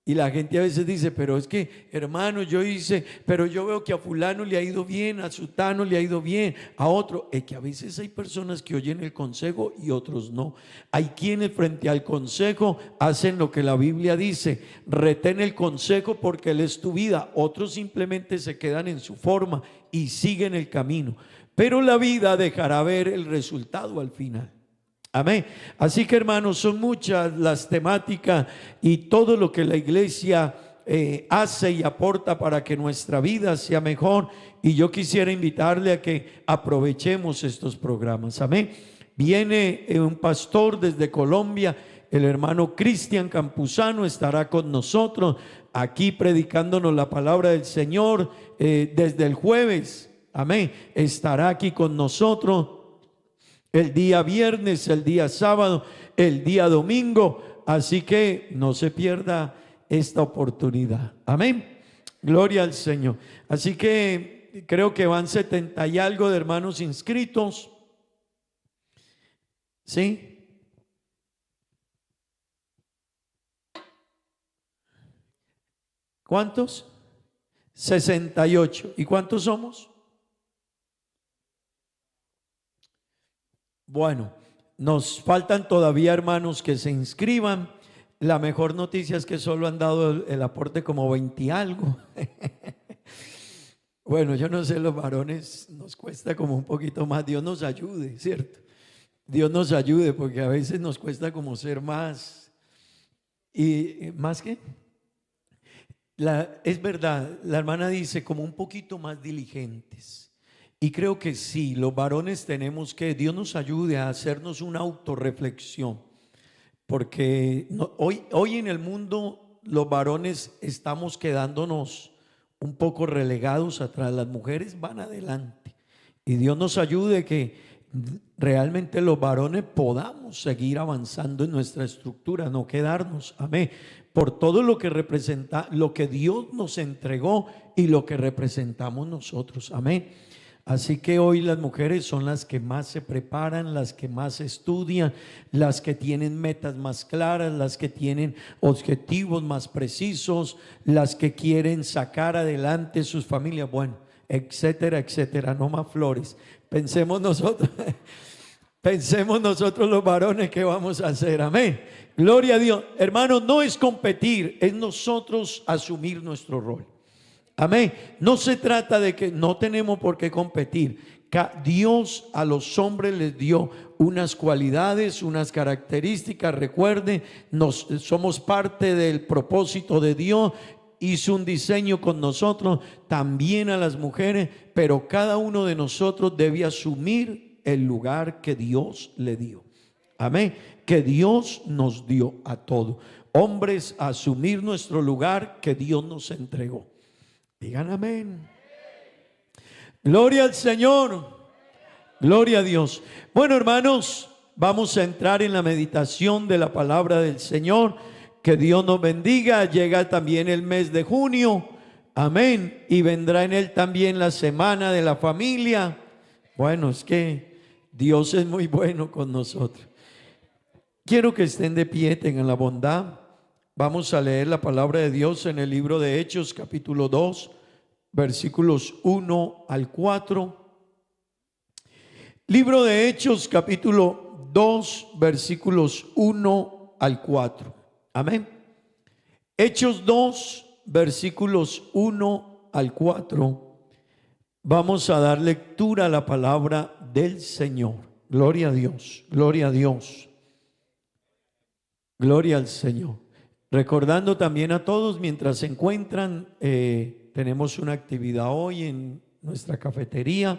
Y la gente a veces dice, pero es que, hermano, yo hice, pero yo veo que a fulano le ha ido bien, a sutano le ha ido bien, a otro. Es que a veces hay personas que oyen el consejo y otros no. Hay quienes frente al consejo hacen lo que la Biblia dice: retén el consejo porque él es tu vida. Otros simplemente se quedan en su forma y siguen el camino. Pero la vida dejará ver el resultado al final. Amén. Así que, hermanos, son muchas las temáticas y todo lo que la iglesia hace y aporta para que nuestra vida sea mejor. Y yo quisiera invitarle a que aprovechemos estos programas. Amén. Viene un pastor desde Colombia, el hermano Cristian Campuzano, estará con nosotros aquí predicándonos la palabra del Señor desde el jueves. Amén. Estará aquí con nosotros el día viernes, el día sábado, el día domingo. Así que no se pierda esta oportunidad. Amén. Gloria al Señor. Así que creo que van 70 y algo de hermanos inscritos. ¿Sí? ¿Cuántos? 68. ¿Y cuántos somos? Bueno, nos faltan todavía hermanos que se inscriban. La mejor noticia es que solo han dado el aporte como 20 y algo. Bueno, yo no sé, los varones nos cuesta como un poquito más. Dios nos ayude, ¿cierto? Dios nos ayude, porque a veces nos cuesta como ser más. ¿Y más qué? Es verdad, la hermana dice como un poquito más diligentes. Y creo que sí, los varones tenemos que, Dios nos ayude a hacernos una autorreflexión, porque hoy en el mundo los varones estamos quedándonos un poco relegados atrás, las mujeres van adelante, y Dios nos ayude que realmente los varones podamos seguir avanzando en nuestra estructura, no quedarnos, amén, por todo lo que representa, lo que Dios nos entregó y lo que representamos nosotros, amén. Así que hoy las mujeres son las que más se preparan, las que más estudian, las que tienen metas más claras, las que tienen objetivos más precisos, las que quieren sacar adelante sus familias, bueno, etcétera, etcétera, no más flores. Pensemos nosotros los varones qué vamos a hacer, amén. Gloria a Dios. Hermanos, no es competir, es nosotros asumir nuestro rol. Amén. No se trata de que no tenemos por qué competir. Dios a los hombres les dio unas cualidades, unas características. Recuerden, somos parte del propósito de Dios. Hizo un diseño con nosotros, también a las mujeres, pero cada uno de nosotros debe asumir el lugar que Dios le dio. Amén. Que Dios nos dio a todos. Hombres, asumir nuestro lugar que Dios nos entregó. Digan amén. Gloria al Señor. Gloria a Dios. Bueno, hermanos, vamos a entrar en la meditación de la palabra del Señor. Que Dios nos bendiga. Llega también el mes de junio. Amén. Y vendrá en él también la semana de la familia. Bueno, es que Dios es muy bueno con nosotros. Quiero que estén de pie, tengan la bondad. Vamos a leer la palabra de Dios en el libro de Hechos, capítulo 2, versículos 1 al 4. Libro de Hechos, capítulo 2, versículos 1 al 4. Amén. Hechos 2, versículos 1 al 4. Vamos a dar lectura a la palabra del Señor. Gloria a Dios, gloria a Dios. Gloria al Señor. Recordando también a todos, mientras se encuentran, tenemos una actividad hoy en nuestra cafetería.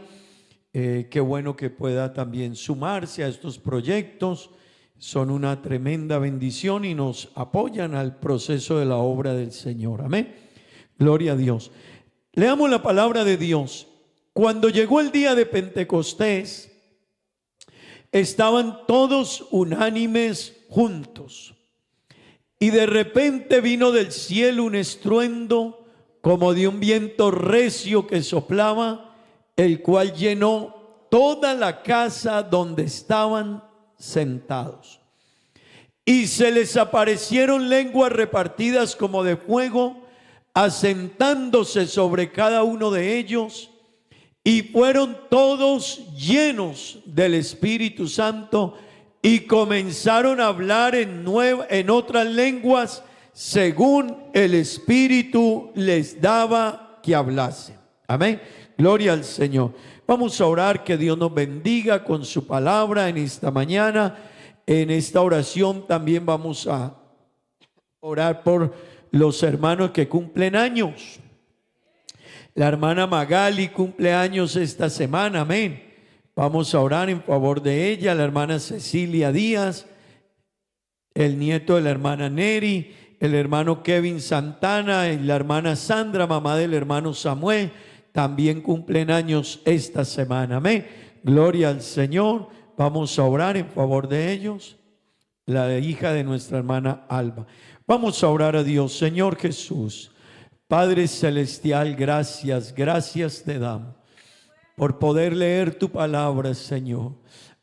Qué bueno que pueda también sumarse a estos proyectos. Son una tremenda bendición y nos apoyan al proceso de la obra del Señor. Amén. Gloria a Dios. Leamos la palabra de Dios. Cuando llegó el día de Pentecostés, estaban todos unánimes juntos. Y de repente vino del cielo un estruendo como de un viento recio que soplaba, el cual llenó toda la casa donde estaban sentados. Y se les aparecieron lenguas repartidas como de fuego, asentándose sobre cada uno de ellos, y fueron todos llenos del Espíritu Santo y comenzaron a hablar en otras lenguas según el Espíritu les daba que hablase. Amén. Gloria al Señor. Vamos a orar, que Dios nos bendiga con su palabra en esta mañana. En esta oración también vamos a orar por los hermanos que cumplen años. La hermana Magali cumple años esta semana, amén. Vamos a orar en favor de ella. La hermana Cecilia Díaz, el nieto de la hermana Neri, el hermano Kevin Santana y la hermana Sandra, mamá del hermano Samuel, también cumplen años esta semana, amén. Gloria al Señor. Vamos a orar en favor de ellos. La hija de nuestra hermana Alba. Vamos a orar a Dios. Señor Jesús, Padre Celestial, gracias te damos por poder leer tu palabra, Señor.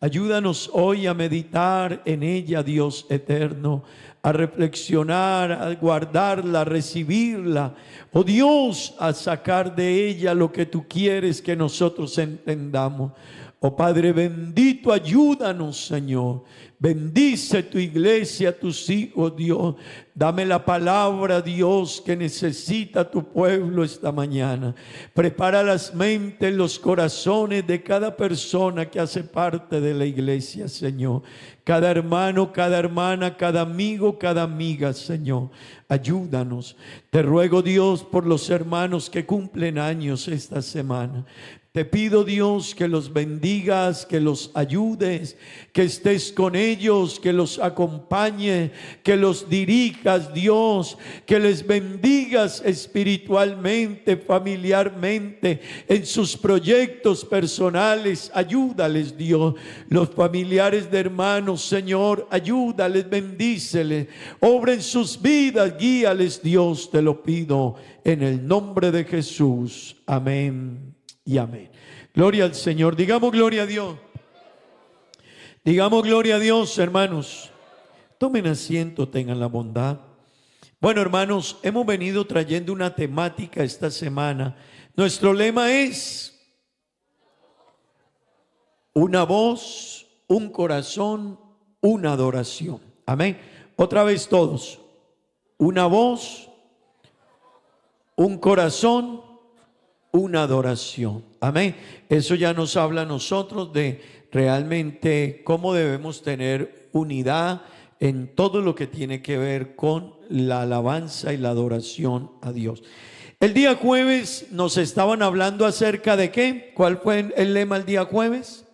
Ayúdanos hoy a meditar en ella, Dios eterno, a reflexionar, a guardarla, a recibirla. Oh Dios, a sacar de ella lo que tú quieres que nosotros entendamos. Oh Padre bendito, ayúdanos, Señor. Bendice tu iglesia, tus hijos, Dios. Dame la palabra, Dios, que necesita tu pueblo esta mañana. Prepara las mentes, los corazones de cada persona que hace parte de la iglesia, Señor. Cada hermano, cada hermana, cada amigo, cada amiga, Señor. Ayúdanos. Te ruego, Dios, por los hermanos que cumplen años esta semana. Te pido, Dios, que los bendigas, que los ayudes, que estés con ellos, que los acompañe, que los dirijas, Dios, que les bendigas espiritualmente, familiarmente, en sus proyectos personales. Ayúdales, Dios. Los familiares de hermanos, Señor, ayúdales, bendíceles. Obra en sus vidas, guíales, Dios, te lo pido en el nombre de Jesús. Amén y amén. Gloria al Señor. Digamos gloria a Dios. Digamos gloria a Dios, hermanos. Tomen asiento, tengan la bondad. Bueno, hermanos, hemos venido trayendo una temática esta semana. Nuestro lema es: una voz, un corazón, una adoración. Amén. Otra vez todos. Una voz, un corazón, una adoración. Amén. Eso ya nos habla a nosotros de realmente cómo debemos tener unidad en todo lo que tiene que ver con la alabanza y la adoración a Dios. El día jueves nos estaban hablando acerca de ¿qué? ¿Cuál fue el lema el día jueves?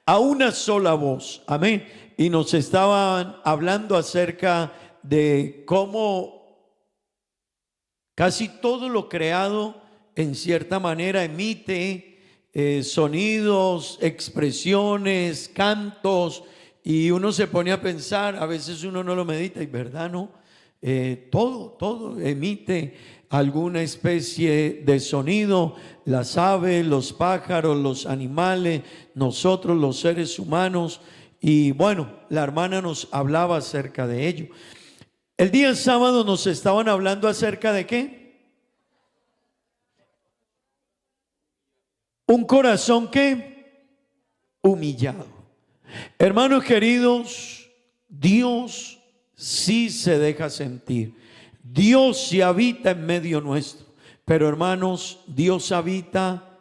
A una sola voz. Amén. Y nos estaban hablando acerca de cómo casi todo lo creado en cierta manera emite sonidos, expresiones, cantos, y uno se pone a pensar, a veces uno no lo medita, y verdad, ¿no? Todo emite alguna especie de sonido, las aves, los pájaros, los animales, nosotros los seres humanos, y bueno, la hermana nos hablaba acerca de ello. El día sábado nos estaban hablando acerca de ¿qué? Un corazón ¿qué? Humillado. Hermanos queridos, Dios sí se deja sentir. Dios sí habita en medio nuestro. Pero hermanos, Dios habita,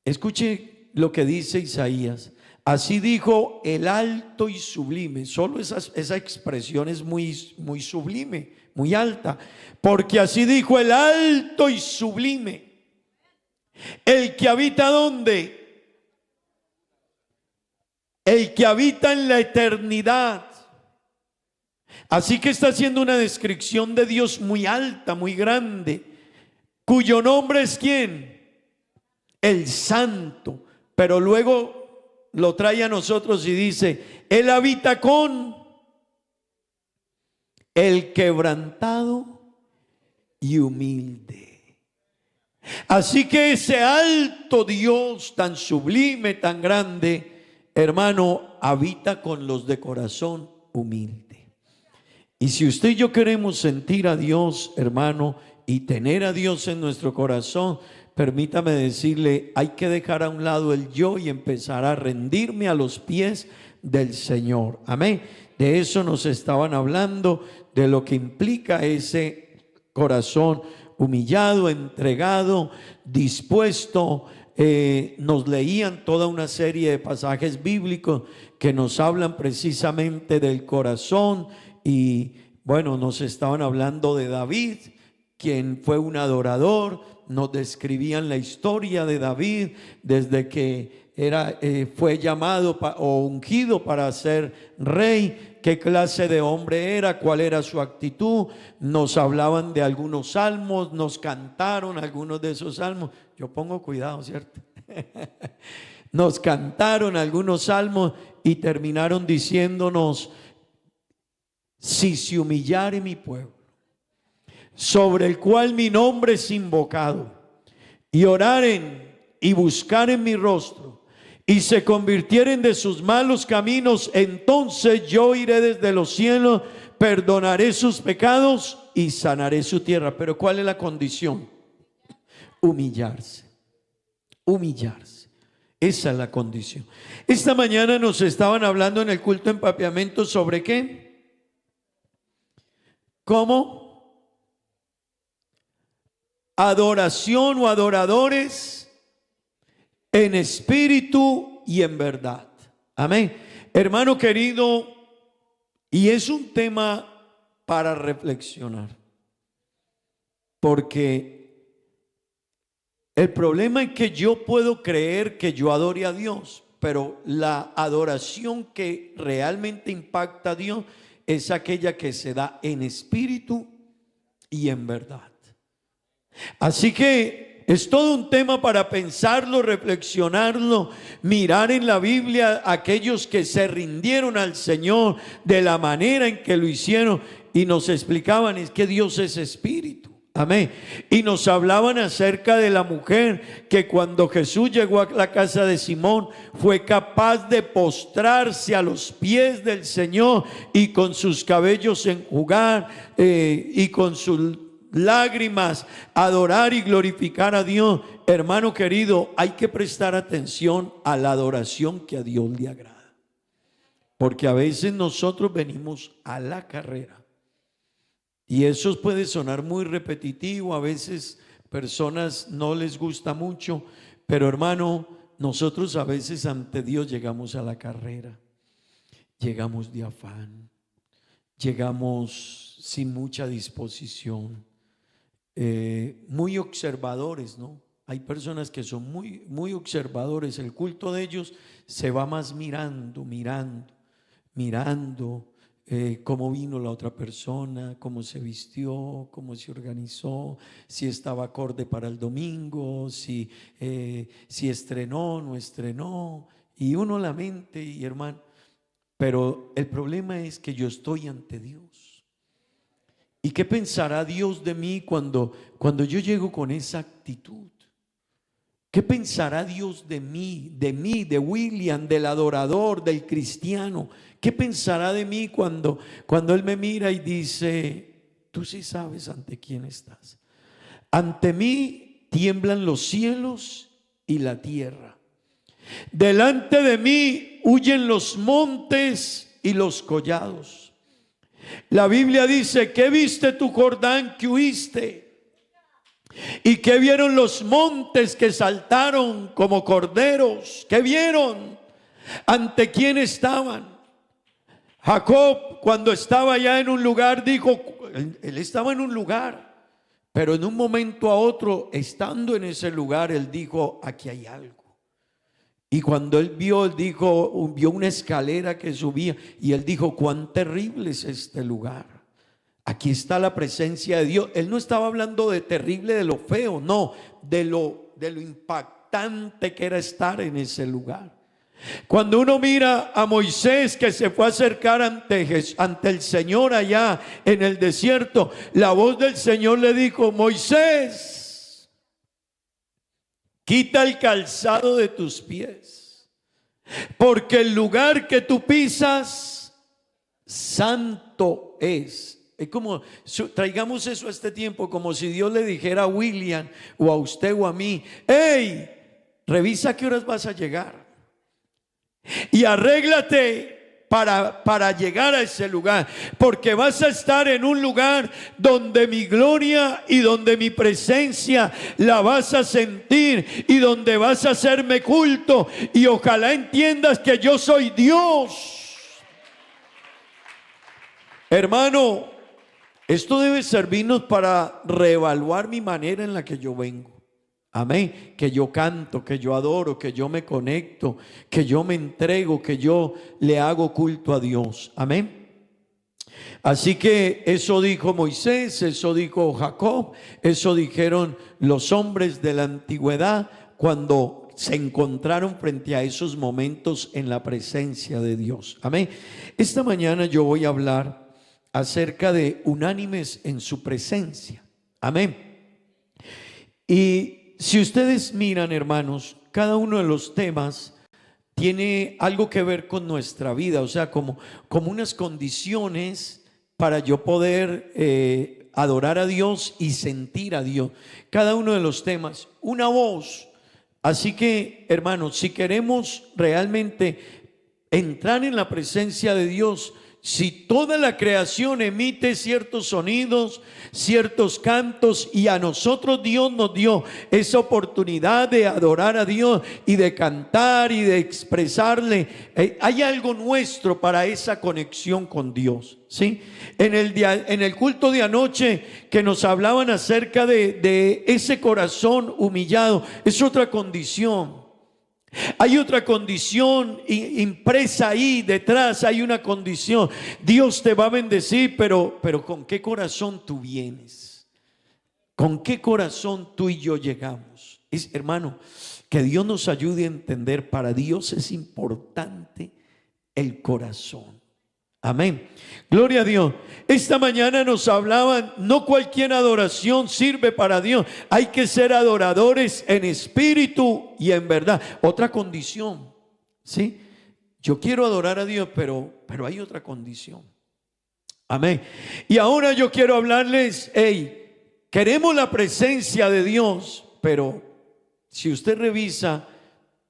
escuche lo que dice Isaías. Así dijo el alto y sublime. Solo esa expresión es muy sublime, muy alta. Porque así dijo el alto y sublime, El que habita ¿dónde? El que habita en la eternidad. Así que está haciendo una descripción de Dios muy alta, muy grande, cuyo nombre es ¿quién? El Santo. Pero luego lo trae a nosotros y dice, Él habita con el quebrantado y humilde. Así que ese alto Dios tan sublime, tan grande, hermano, habita con los de corazón humilde. Y si usted y yo queremos sentir a Dios, hermano, y tener a Dios en nuestro corazón, permítame decirle, hay que dejar a un lado el yo y empezar a rendirme a los pies del Señor. Amén. De eso nos estaban hablando, de lo que implica ese corazón humillado, entregado, dispuesto. Nos leían toda una serie de pasajes bíblicos que nos hablan precisamente del corazón. Y bueno, nos estaban hablando de David, quien fue un adorador. Nos describían la historia de David desde que fue llamado o ungido para ser rey, qué clase de hombre era, cuál era su actitud. Nos hablaban de algunos salmos, nos cantaron algunos de esos salmos. Yo pongo cuidado, ¿cierto? Nos cantaron algunos salmos y terminaron diciéndonos: si se humillare mi pueblo, sobre el cual mi nombre es invocado, y oraren y buscaren mi rostro, y se convirtieren de sus malos caminos, entonces yo iré desde los cielos, perdonaré sus pecados y sanaré su tierra. Pero ¿cuál es la condición? Humillarse. Humillarse. Esa es la condición. Esta mañana nos estaban hablando en el culto de empapeamiento sobre ¿qué? ¿Cómo? Adoración o adoradores en espíritu y en verdad. Amén. Hermano querido, y es un tema para reflexionar, porque el problema es que yo puedo creer que yo adore a Dios, pero la adoración que realmente impacta a Dios es aquella que se da en espíritu y en verdad. Así que es todo un tema para pensarlo, reflexionarlo, mirar en la Biblia aquellos que se rindieron al Señor de la manera en que lo hicieron, y nos explicaban es que Dios es espíritu. Amén. Y nos hablaban acerca de la mujer que cuando Jesús llegó a la casa de Simón fue capaz de postrarse a los pies del Señor y con sus cabellos enjugar y con sus lágrimas adorar y glorificar a Dios. Hermano querido, hay que prestar atención a la adoración que a Dios le agrada, porque a veces nosotros venimos a la carrera. Y eso puede sonar muy repetitivo, a veces personas no les gusta mucho, pero hermano, nosotros a veces ante Dios llegamos a la carrera, llegamos de afán, llegamos sin mucha disposición, muy observadores, ¿no? Hay personas que son muy observadores, el culto de ellos se va más mirando cómo vino la otra persona, cómo se vistió, cómo se organizó, si estaba acorde para el domingo, si estrenó, no estrenó, y uno la mente, y hermano, pero el problema es que yo estoy ante Dios. ¿Y qué pensará Dios de mí cuando yo llego con esa actitud? ¿Qué pensará Dios de mí, de William, del adorador, del cristiano? ¿Qué pensará de mí cuando Él me mira y dice: tú sí sabes ante quién estás? Ante mí tiemblan los cielos y la tierra. Delante de mí huyen los montes y los collados. La Biblia dice: ¿qué viste tu Jordán que huiste? ¿Y qué vieron los montes que saltaron como corderos? ¿Qué vieron? ¿Ante quién estaban? Jacob, cuando estaba ya en un lugar, dijo, él estaba en un lugar, Pero en un momento a otro, estando en ese lugar, él dijo, aquí hay algo. Y cuando él vio una escalera que subía, y él dijo, cuán terrible es este lugar. Aquí está la presencia de Dios. Él no estaba hablando de terrible, de lo feo, no, de lo impactante que era estar en ese lugar. Cuando uno mira a Moisés que se fue a acercar ante el Señor allá en el desierto, la voz del Señor le dijo, Moisés, quita el calzado de tus pies, porque el lugar que tú pisas, santo es. Es como, traigamos eso a este tiempo, como si Dios le dijera a William o a usted o a mí, hey, revisa a qué horas vas a llegar y arréglate para llegar a ese lugar, porque vas a estar en un lugar donde mi gloria y donde mi presencia la vas a sentir, y donde vas a hacerme culto, y ojalá entiendas que yo soy Dios. Hermano, esto debe servirnos para reevaluar mi manera en la que yo vengo. Amén. Que yo canto, que yo adoro, que yo me conecto, que yo me entrego, que yo le hago culto a Dios. Amén. Así que eso dijo Moisés, eso dijo Jacob, eso dijeron los hombres de la antigüedad cuando se encontraron frente a esos momentos en la presencia de Dios. Amén. Esta mañana yo voy a hablar acerca de unánimes en su presencia. Amén. Y si ustedes miran, hermanos, cada uno de los temas tiene algo que ver con nuestra vida, o sea, como unas condiciones para yo poder adorar a Dios y sentir a Dios. Cada uno de los temas, una voz. Así que, hermanos, si queremos realmente entrar en la presencia de Dios, si toda la creación emite ciertos sonidos, ciertos cantos, y a nosotros Dios nos dio esa oportunidad de adorar a Dios y de cantar y de expresarle, hay algo nuestro para esa conexión con Dios, ¿sí? En el culto de anoche que nos hablaban acerca de ese corazón humillado, es otra condición. Hay otra condición impresa ahí detrás, hay una condición. Dios te va a bendecir, pero ¿con qué corazón tú vienes? ¿Con qué corazón tú y yo llegamos? Hermano, que Dios nos ayude a entender, para Dios es importante el corazón. Amén. Gloria a Dios. Esta mañana nos hablaban, no cualquier adoración sirve para Dios. Hay que ser adoradores en espíritu y en verdad. Otra condición, ¿sí? Yo quiero adorar a Dios, pero hay otra condición. Amén. Y ahora yo quiero hablarles, queremos la presencia de Dios, pero si usted revisa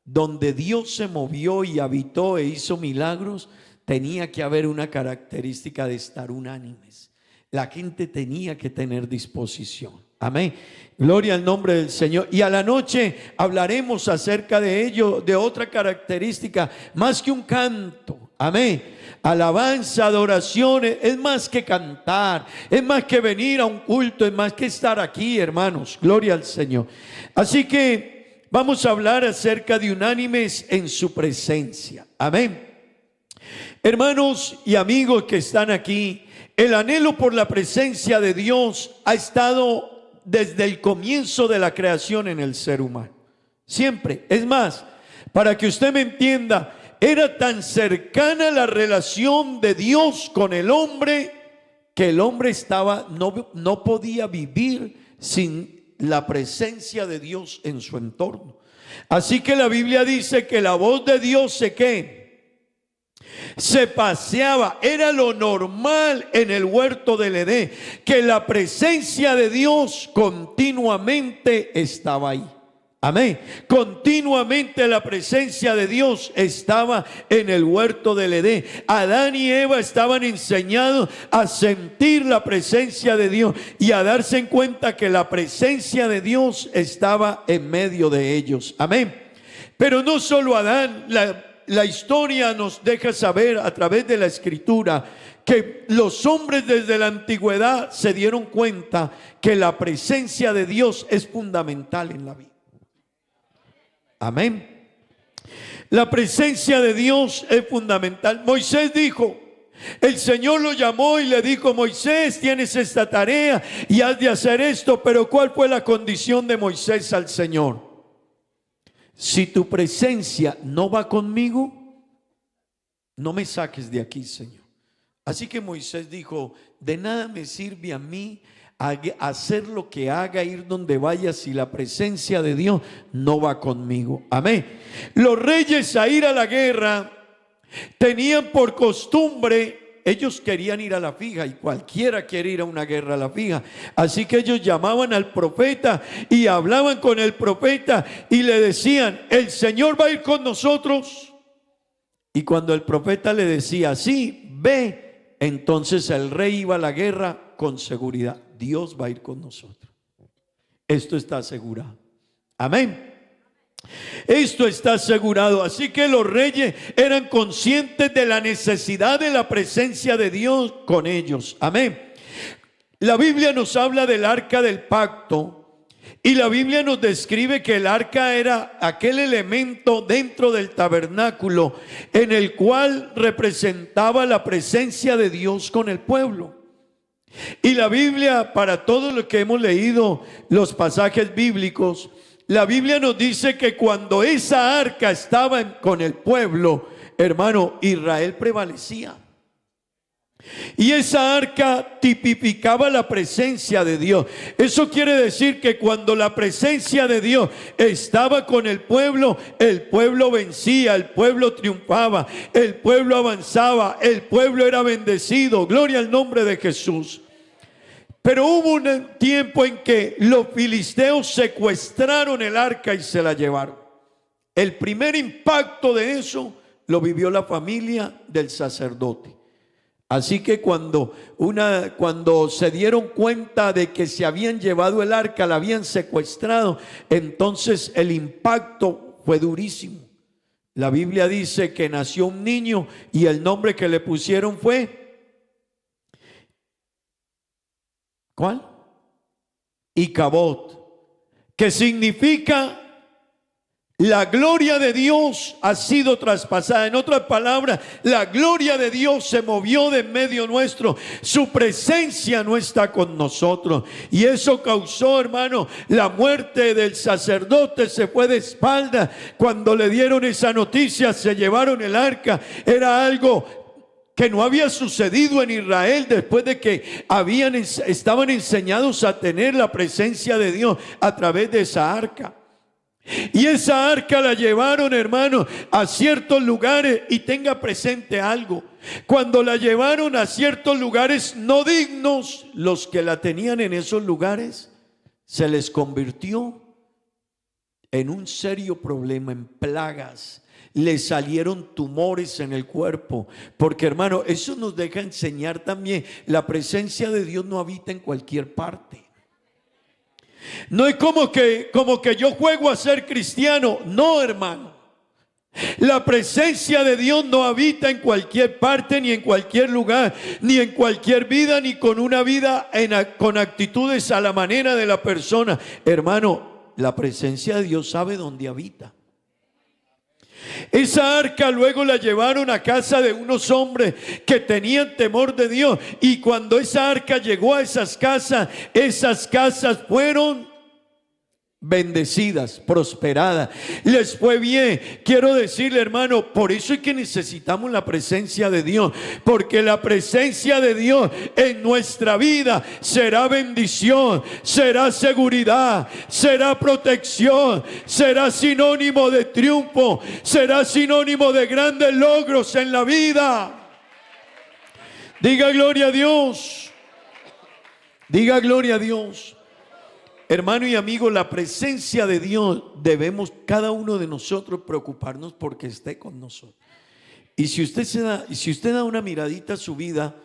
donde Dios se movió y habitó e hizo milagros, tenía que haber una característica de estar unánimes. La gente tenía que tener disposición. Amén. Gloria al nombre del Señor. Y a la noche hablaremos acerca de ello, de otra característica, más que un canto. Amén. Alabanza, adoración, es más que cantar, es más que venir a un culto, es más que estar aquí, hermanos. Gloria al Señor. Así que vamos a hablar acerca de unánimes en su presencia. Amén. Hermanos y amigos que están aquí, el anhelo por la presencia de Dios ha estado desde el comienzo de la creación en el ser humano. Siempre. Es más, para que usted me entienda, era tan cercana la relación de Dios con el hombre que el hombre no podía vivir sin la presencia de Dios en su entorno. Así que la Biblia dice que la voz de Dios se paseaba, era lo normal en el huerto del Edén, que la presencia de Dios continuamente estaba ahí. Amén. Continuamente la presencia de Dios estaba en el huerto del Edén. Adán y Eva estaban enseñados a sentir la presencia de Dios y a darse en cuenta que la presencia de Dios estaba en medio de ellos. Amén. Pero no solo Adán, la historia nos deja saber a través de la escritura que los hombres desde la antigüedad se dieron cuenta que la presencia de Dios es fundamental en la vida. Amén. La presencia de Dios es fundamental. Moisés dijo, el Señor lo llamó y le dijo: Moisés, tienes esta tarea y has de hacer esto. Pero ¿cuál fue la condición de Moisés al Señor? Si tu presencia no va conmigo, no me saques de aquí, Señor. Así que Moisés dijo: de nada me sirve a mí hacer lo que haga, ir donde vaya, si la presencia de Dios no va conmigo. Amén. Los reyes, a ir a la guerra, tenían por costumbre, ellos querían ir a la fija, y cualquiera quiere ir a una guerra a la fija. Así que ellos llamaban al profeta y hablaban con el profeta y le decían: el Señor va a ir con nosotros. Y cuando el profeta le decía: sí, ve, entonces el rey iba a la guerra con seguridad. Dios va a ir con nosotros. Esto está asegurado. Amén. Esto está asegurado. Así que los reyes eran conscientes de la necesidad de la presencia de Dios con ellos. Amén. La Biblia nos habla del arca del pacto, y la Biblia nos describe que el arca era aquel elemento dentro del tabernáculo en el cual representaba la presencia de Dios con el pueblo. Y la Biblia, para todos los que hemos leído los pasajes bíblicos, la Biblia nos dice que cuando esa arca estaba con el pueblo, hermano, Israel prevalecía. Y esa arca tipificaba la presencia de Dios. Eso quiere decir que cuando la presencia de Dios estaba con el pueblo vencía, el pueblo triunfaba, el pueblo avanzaba, el pueblo era bendecido. Gloria al nombre de Jesús. Pero hubo un tiempo en que los filisteos secuestraron el arca y se la llevaron. El primer impacto de eso lo vivió la familia del sacerdote. Así que cuando se dieron cuenta de que se habían llevado el arca, la habían secuestrado, entonces el impacto fue durísimo. La Biblia dice que nació un niño y el nombre que le pusieron fue, ¿cuál? Icabod, que significa: la gloria de Dios ha sido traspasada. En otras palabras, la gloria de Dios se movió de en medio nuestro. Su presencia no está con nosotros. Y eso causó, hermano, la muerte del sacerdote. Se fue de espalda. Cuando le dieron esa noticia, se llevaron el arca. Era algo que no había sucedido en Israel después de que estaban enseñados a tener la presencia de Dios a través de esa arca. Y esa arca la llevaron, hermano, a ciertos lugares. Y tenga presente algo: cuando la llevaron a ciertos lugares no dignos, los que la tenían en esos lugares se les convirtió en un serio problema, en plagas. Les salieron tumores en el cuerpo. Porque, hermano, eso nos deja enseñar también: la presencia de Dios no habita en cualquier parte. No es como que yo juego a ser cristiano. No, hermano. La presencia de Dios no habita en cualquier parte, ni en cualquier lugar, ni en cualquier vida, ni con una vida con actitudes a la manera de la persona. Hermano, la presencia de Dios sabe dónde habita. Esa arca luego la llevaron a casa de unos hombres que tenían temor de Dios. Y cuando esa arca llegó a esas casas fueron bendecidas, prosperadas, les fue bien. Quiero decirle, hermano, por eso es que necesitamos la presencia de Dios, porque la presencia de Dios en nuestra vida será bendición, será seguridad, será protección, será sinónimo de triunfo, será sinónimo de grandes logros en la vida. Diga gloria a Dios. Diga gloria a Dios. Hermano y amigo, la presencia de Dios debemos cada uno de nosotros preocuparnos porque esté con nosotros. Y si usted da una miradita a su vida,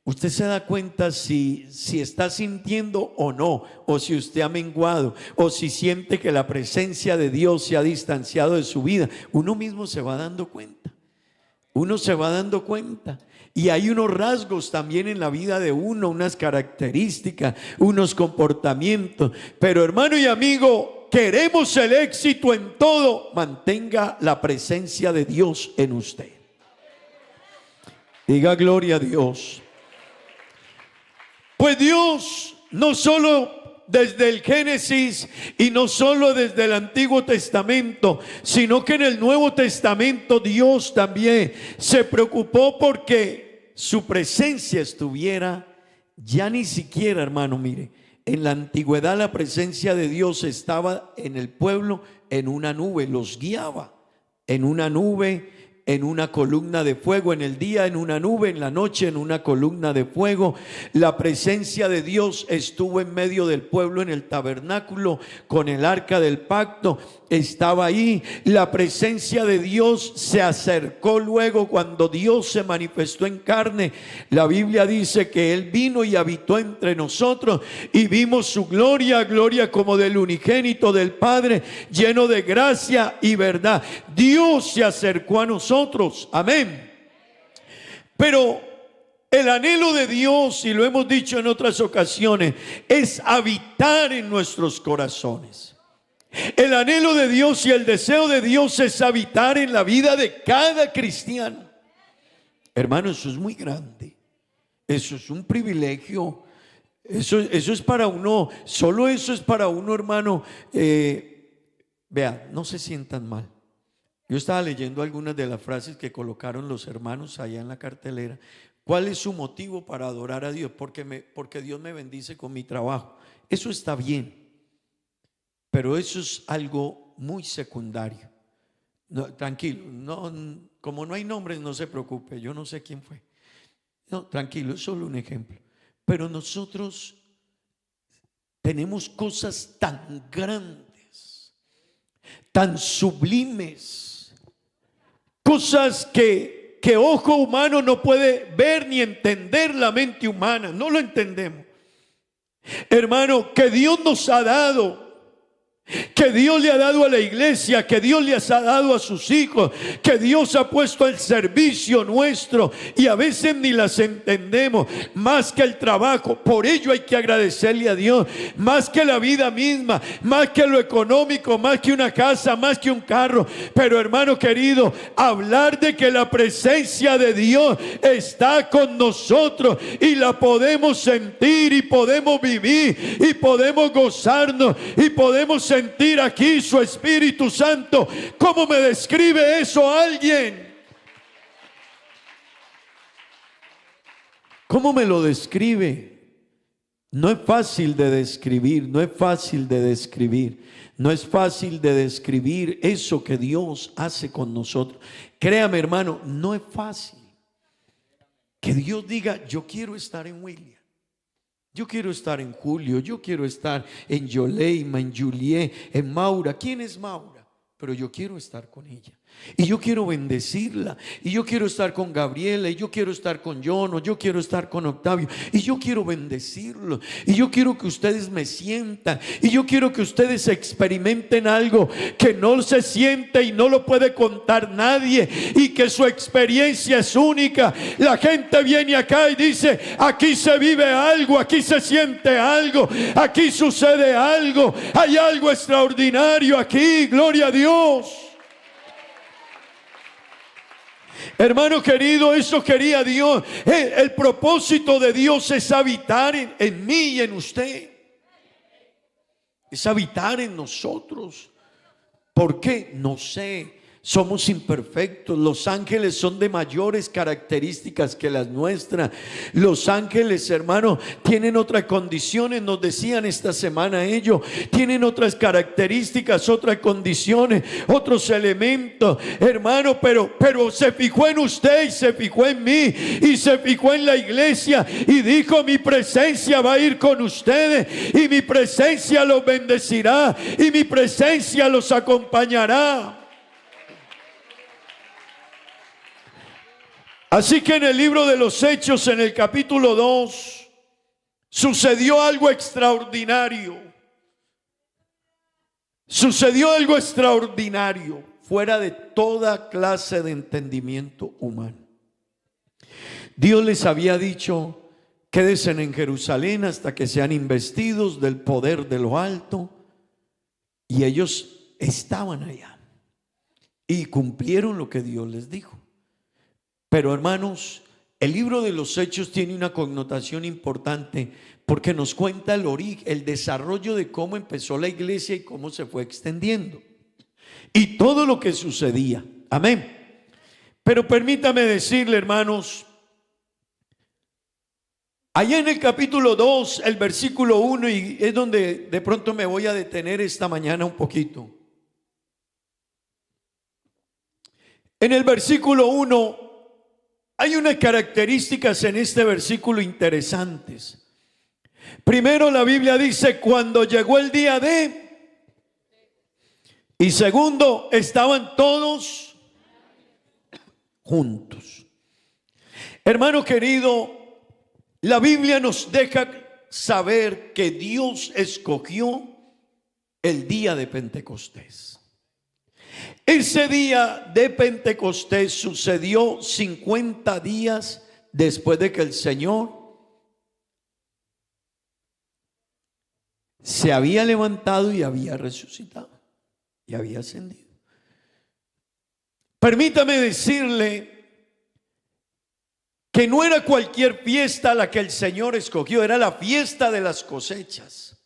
Usted se da cuenta si está sintiendo o no, o si usted ha menguado, o si siente que la presencia de Dios se ha distanciado de su vida. Uno mismo se va dando cuenta. Uno se va dando cuenta. Y hay unos rasgos también en la vida de uno, unas características, unos comportamientos. Pero hermano y amigo, queremos el éxito en todo. Mantenga la presencia de Dios en usted. Diga gloria a Dios. Pues Dios no solo desde el Génesis y no solo desde el Antiguo Testamento, sino que en el Nuevo Testamento Dios también se preocupó porque su presencia estuviera ya ni siquiera, hermano, mire, en la antigüedad la presencia de Dios estaba en el pueblo en una nube, los guiaba en una nube, en una columna de fuego, en el día en una nube, en la noche en una columna de fuego. La presencia de Dios estuvo en medio del pueblo en el tabernáculo con el arca del pacto. Estaba ahí. La presencia de Dios se acercó luego cuando Dios se manifestó en carne. La Biblia dice que Él vino y habitó entre nosotros y vimos su gloria, gloria como del unigénito del Padre, lleno de gracia y verdad. Dios se acercó a nosotros. Amén. Pero el anhelo de Dios, y lo hemos dicho en otras ocasiones, es habitar en nuestros corazones. El anhelo de Dios y el deseo de Dios es habitar en la vida de cada cristiano. Hermano, eso es muy grande. Eso es un privilegio. Eso es para uno. Solo eso es para uno, hermano. Vea, no se sientan mal. Yo estaba leyendo algunas de las frases que colocaron los hermanos allá en la cartelera. ¿Cuál es su motivo para adorar a Dios? Porque Dios me bendice con mi trabajo. Eso está bien. Pero eso es algo muy secundario. No, tranquilo, como no hay nombres, no se preocupe, yo no sé quién fue. No, tranquilo, es solo un ejemplo. Pero nosotros tenemos cosas tan grandes, tan sublimes, cosas que ojo humano no puede ver ni entender, la mente humana, no lo entendemos. Hermano, que Dios nos ha dado, que Dios le ha dado a la iglesia, que Dios les ha dado a sus hijos, que Dios ha puesto al servicio nuestro y a veces ni las entendemos, más que el trabajo. Por ello hay que agradecerle a Dios, más que la vida misma, más que lo económico, más que una casa, más que un carro. Pero hermano querido, hablar de que la presencia de Dios está con nosotros y la podemos sentir y podemos vivir y podemos gozarnos y podemos sentir aquí su Espíritu Santo. ¿Cómo me describe eso alguien? ¿Cómo me lo describe? No es fácil de describir, no es fácil de describir, no es fácil de describir eso que Dios hace con nosotros. Créame, hermano, no es fácil que Dios diga: yo quiero estar en William, yo quiero estar en Julio, yo quiero estar en Yoleima, en Juliet, en Maura. ¿Quién es Maura? Pero yo quiero estar con ella. Y yo quiero bendecirla. Y yo quiero estar con Gabriela. Y yo quiero estar con Jono. Yo quiero estar con Octavio. Y yo quiero bendecirlo. Y yo quiero que ustedes me sientan. Y yo quiero que ustedes experimenten algo que no se siente y no lo puede contar nadie. Y que su experiencia es única. La gente viene acá y dice: aquí se vive algo. Aquí se siente algo. Aquí sucede algo. Hay algo extraordinario aquí. Gloria a Dios. Hermano querido, eso quería Dios. El propósito de Dios es habitar en mí y en usted. Es habitar en nosotros. ¿Por qué? No sé. Somos imperfectos. Los ángeles son de mayores características que las nuestras. Los ángeles, hermano, tienen otras condiciones. Nos decían esta semana ellos. Tienen otras características, otras condiciones, otros elementos, hermano. Pero se fijó en usted y se fijó en mí y se fijó en la iglesia y dijo: mi presencia va a ir con ustedes y mi presencia los bendecirá y mi presencia los acompañará. Así que en el libro de los Hechos, en el capítulo 2, sucedió algo extraordinario. Sucedió algo extraordinario, fuera de toda clase de entendimiento humano. Dios les había dicho: quédense en Jerusalén hasta que sean investidos del poder de lo alto. Y ellos estaban allá y cumplieron lo que Dios les dijo. Pero hermanos, el libro de los Hechos tiene una connotación importante porque nos cuenta el origen, el desarrollo de cómo empezó la iglesia y cómo se fue extendiendo y todo lo que sucedía. Amén. Pero permítame decirle, hermanos, allá en el capítulo 2, el versículo 1, y es donde de pronto me voy a detener esta mañana un poquito. En el versículo 1 hay unas características en este versículo interesantes. Primero, la Biblia dice: cuando llegó el día de. Y segundo, estaban todos juntos. Hermano querido, la Biblia nos deja saber que Dios escogió el día de Pentecostés. Ese día de Pentecostés sucedió 50 días después de que el Señor se había levantado y había resucitado y había ascendido. Permítame decirle que no era cualquier fiesta la que el Señor escogió, era la fiesta de las cosechas.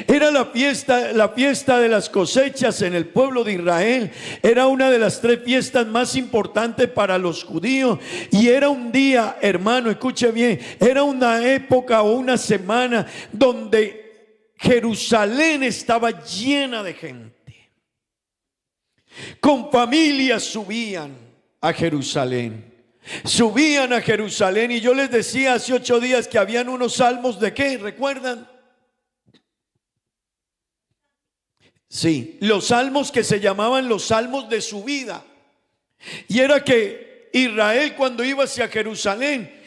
Era la fiesta de las cosechas en el pueblo de Israel. Era una de las 3 fiestas más importantes para los judíos. Y era un día, hermano, escuche bien, era una época o una semana donde Jerusalén estaba llena de gente. Con familias subían a Jerusalén. Subían a Jerusalén, y yo les decía hace 8 días que habían unos salmos de ¿qué? ¿Recuerdan? Sí, los salmos que se llamaban los salmos de subida. Y era que Israel, cuando iba hacia Jerusalén,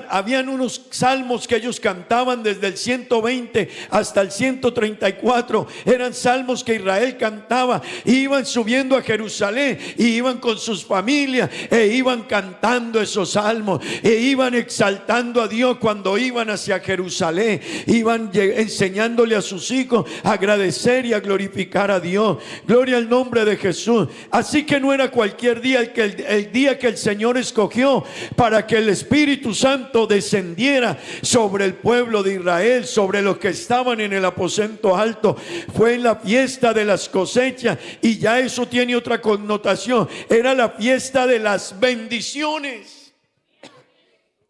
habían unos salmos que ellos cantaban desde el 120 hasta el 134. Eran salmos que Israel cantaba. Iban subiendo a Jerusalén y iban con sus familias e iban cantando esos salmos e iban exaltando a Dios cuando iban hacia Jerusalén. Iban enseñándole a sus hijos a agradecer y a glorificar a Dios. Gloria al nombre de Jesús. Así que no era cualquier día el día que el Señor escogió para que el Espíritu Santo descendiera sobre el pueblo de Israel, sobre los que estaban en el aposento alto. Fue en la fiesta de las cosechas, y ya eso tiene otra connotación. Era la fiesta de las bendiciones.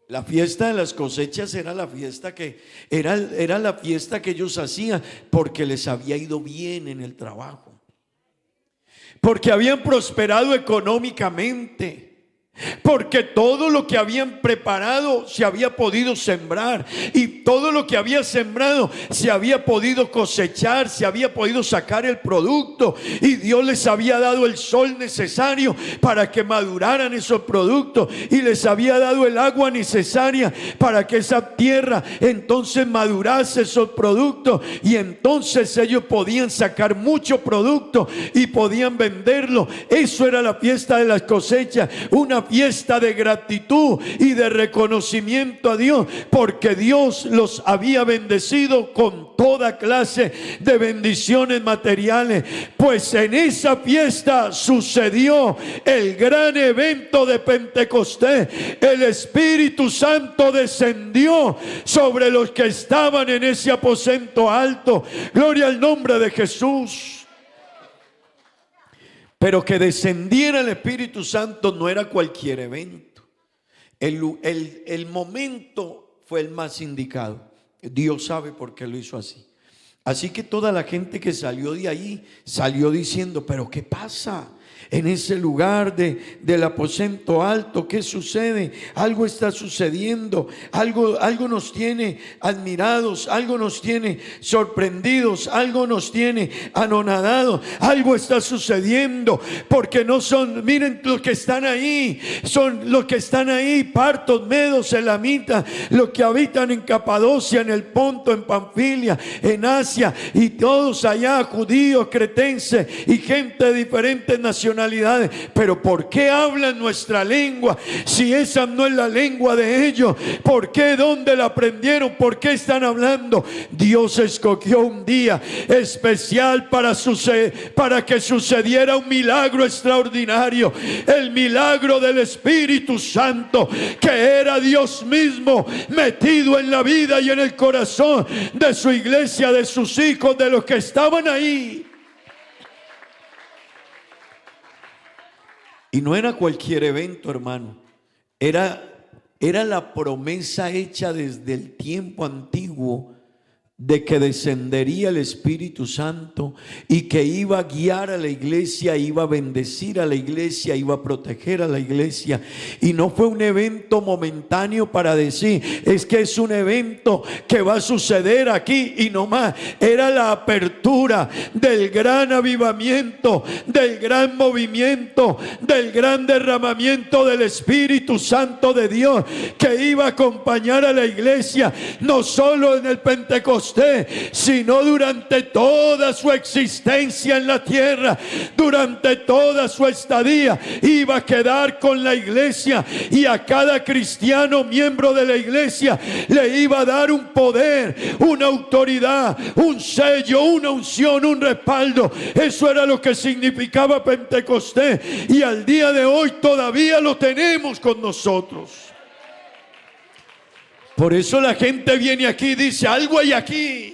La fiesta de las cosechas era la fiesta que era la fiesta que ellos hacían porque les había ido bien en el trabajo, porque habían prosperado económicamente, porque todo lo que habían preparado se había podido sembrar, y todo lo que había sembrado se había podido cosechar, se había podido sacar el producto, y Dios les había dado el sol necesario para que maduraran esos productos, y les había dado el agua necesaria para que esa tierra entonces madurase esos productos, y entonces ellos podían sacar mucho producto y podían venderlo. Eso era la fiesta de las cosechas, una fiesta de gratitud y de reconocimiento a Dios, porque Dios los había bendecido con toda clase de bendiciones materiales. Pues en esa fiesta sucedió el gran evento de Pentecostés. El Espíritu Santo descendió sobre los que estaban en ese aposento alto. Gloria al nombre de Jesús. Pero que descendiera el Espíritu Santo no era cualquier evento. El momento fue el más indicado. Dios sabe por qué lo hizo así. Así que toda la gente que salió de ahí salió diciendo: ¿pero qué pasa? En ese lugar del aposento alto, ¿qué sucede? Algo está sucediendo, algo nos tiene admirados, algo nos tiene sorprendidos, algo nos tiene anonadados, algo está sucediendo, porque no son, miren los que están ahí, son los que están ahí, partos, medos, elamitas, los que habitan en Capadocia, en el Ponto, en Panfilia, en Asia, y todos allá, judíos, cretenses y gente de diferentes nacionalidades. Pero ¿por qué hablan nuestra lengua si esa no es la lengua de ellos? ¿Por qué? ¿Dónde la aprendieron? ¿Por qué están hablando? Dios escogió un día especial para que sucediera un milagro extraordinario, el milagro del Espíritu Santo, que era Dios mismo metido en la vida y en el corazón de su iglesia, de sus hijos, de los que estaban ahí. Y no era cualquier evento, hermano. Era la promesa hecha desde el tiempo antiguo de que descendería el Espíritu Santo y que iba a guiar a la iglesia, iba a bendecir a la iglesia, iba a proteger a la iglesia. Y no fue un evento momentáneo para decir, es que es un evento que va a suceder aquí y no más. Era la apertura del gran avivamiento, del gran movimiento, del gran derramamiento del Espíritu Santo de Dios, que iba a acompañar a la iglesia, no solo en el Pentecostés, sino durante toda su existencia en la tierra, durante toda su estadía. Iba a quedar con la iglesia, y a cada cristiano miembro de la iglesia le iba a dar un poder, una autoridad, un sello, una unción, un respaldo. Eso era lo que significaba Pentecostés, y al día de hoy todavía lo tenemos con nosotros. Por eso la gente viene aquí y dice, algo hay aquí.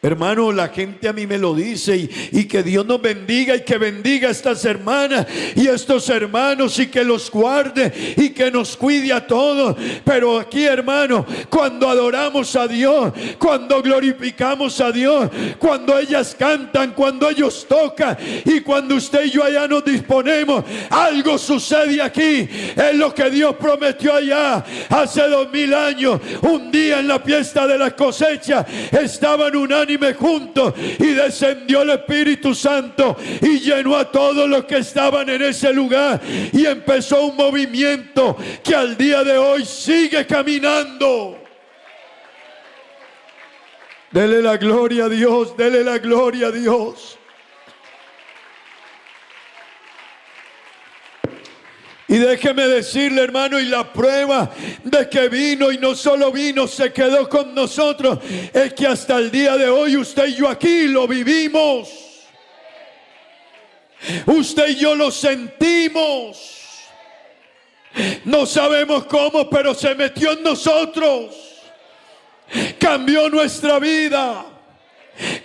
Hermano, la gente a mí me lo dice, y que Dios nos bendiga y que bendiga a estas hermanas y a estos hermanos, y que los guarde y que nos cuide a todos. Pero aquí, hermano, cuando adoramos a Dios, cuando glorificamos a Dios, cuando ellas cantan, cuando ellos tocan, y cuando usted y yo allá nos disponemos, algo sucede aquí. Es lo que Dios prometió allá hace 2000 años. Un día en la fiesta de la cosecha estaban unánimes juntos, y descendió el Espíritu Santo y llenó a todos los que estaban en ese lugar, y empezó un movimiento que al día de hoy sigue caminando. Dele la gloria a Dios, dele la gloria a Dios. Y déjeme decirle, hermano, y la prueba de que vino, y no solo vino, se quedó con nosotros, es que hasta el día de hoy usted y yo aquí lo vivimos. Usted y yo lo sentimos. No sabemos cómo, pero se metió en nosotros. Cambió nuestra vida.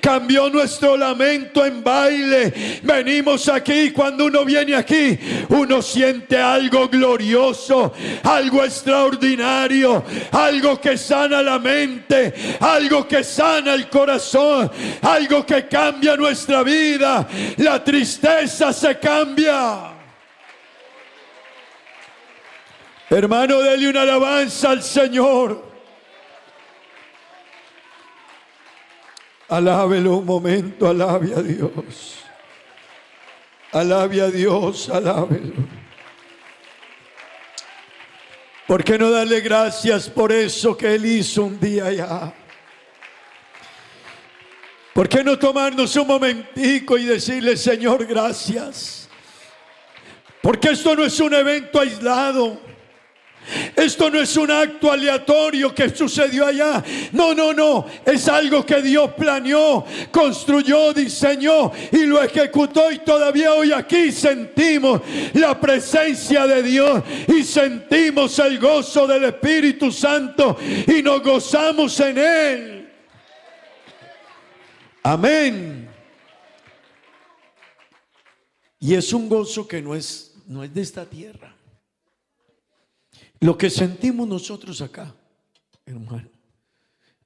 Cambió nuestro lamento en baile. Venimos aquí, cuando uno viene aquí, uno siente algo glorioso, algo extraordinario, algo que sana la mente, algo que sana el corazón, algo que cambia nuestra vida. La tristeza se cambia. Hermano, dele una alabanza al Señor. Alábelo un momento, alabe a Dios. Alabe a Dios, alábelo. ¿Por qué no darle gracias por eso que Él hizo un día allá? ¿Por qué no tomarnos un momentico y decirle, Señor, gracias? Porque esto no es un evento aislado. Esto no es un acto aleatorio que sucedió allá. No, no, no. Es algo que Dios planeó, construyó, diseñó y lo ejecutó. Y todavía hoy aquí sentimos la presencia de Dios y sentimos el gozo del Espíritu Santo y nos gozamos en Él. Amén. Y es un gozo que no es de esta tierra. Lo que sentimos nosotros acá, hermano,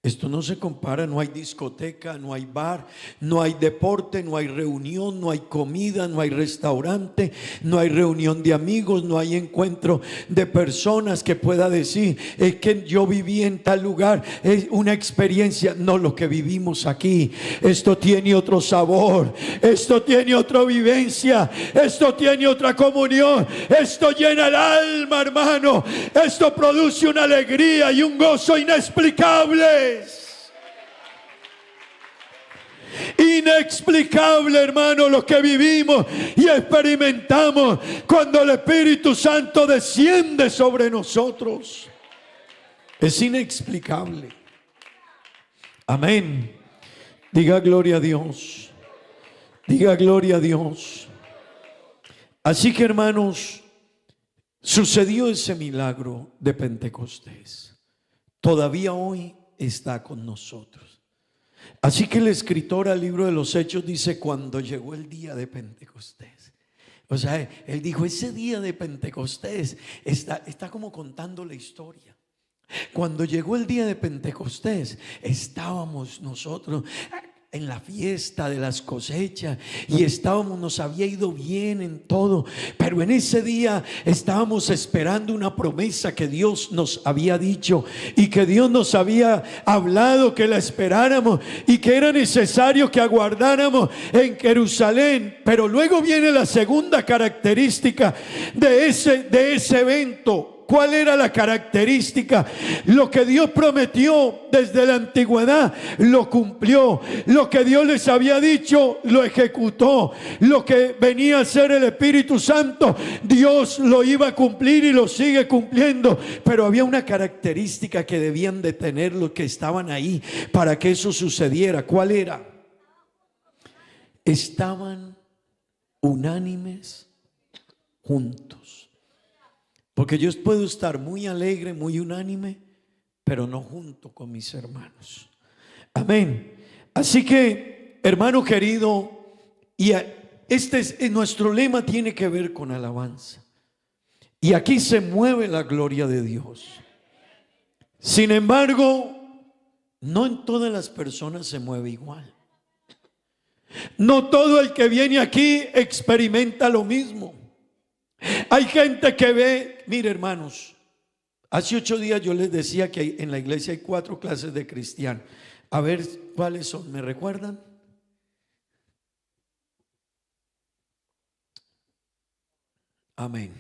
Esto no se compara, no hay discoteca, no hay bar, no hay deporte, no hay reunión, no hay comida, no hay restaurante, no hay reunión de amigos, no hay encuentro de personas que pueda decir, es que yo viví en tal lugar, es una experiencia. No, lo que vivimos aquí, esto tiene otro sabor, esto tiene otra vivencia, esto tiene otra comunión, esto llena el alma, hermano, esto produce una alegría y un gozo inexplicable. Inexplicable, hermano, lo que vivimos y experimentamos cuando el Espíritu Santo desciende sobre nosotros. Es inexplicable. Amén. Diga gloria a Dios. Diga gloria a Dios. Así que, hermanos, sucedió ese milagro de Pentecostés. Todavía hoy está con nosotros. Así que el escritor al libro de los Hechos dice, cuando llegó el día de Pentecostés. O sea, él dijo, ese día de Pentecostés está como contando la historia. Cuando llegó el día de Pentecostés, estábamos nosotros en la fiesta de las cosechas y nos había ido bien en todo, pero en ese día estábamos esperando una promesa que Dios nos había dicho y que Dios nos había hablado que la esperáramos y que era necesario que aguardáramos en Jerusalén. Pero luego viene la segunda característica de ese evento. ¿Cuál era la característica? Lo que Dios prometió desde la antigüedad lo cumplió. Lo que Dios les había dicho lo ejecutó. Lo que venía a ser el Espíritu Santo, Dios lo iba a cumplir y lo sigue cumpliendo. Pero había una característica que debían de tener los que estaban ahí para que eso sucediera. ¿Cuál era? Estaban unánimes juntos. Porque yo puedo estar muy alegre, muy unánime, pero no junto con mis hermanos. Amén. Así que, hermano querido, nuestro lema tiene que ver con alabanza. Y aquí se mueve la gloria de Dios. Sin embargo, no en todas las personas se mueve igual. No todo el que viene aquí experimenta lo mismo. Hay gente que ve, mire hermanos, hace 8 días yo les decía que en la iglesia hay 4 clases de cristianos. A ver, ¿cuáles son? ¿Me recuerdan? Amén.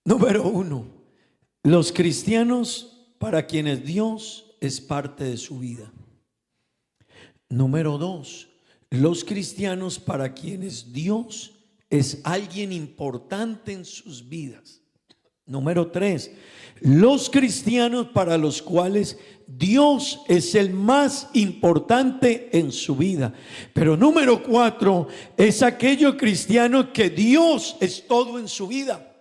Número 1, los cristianos para quienes Dios es parte de su vida. Número 2, los cristianos para quienes Dios es alguien importante en sus vidas. Número 3, los cristianos para los cuales Dios es el más importante en su vida. Pero número 4, es aquellos cristianos que Dios es todo en su vida.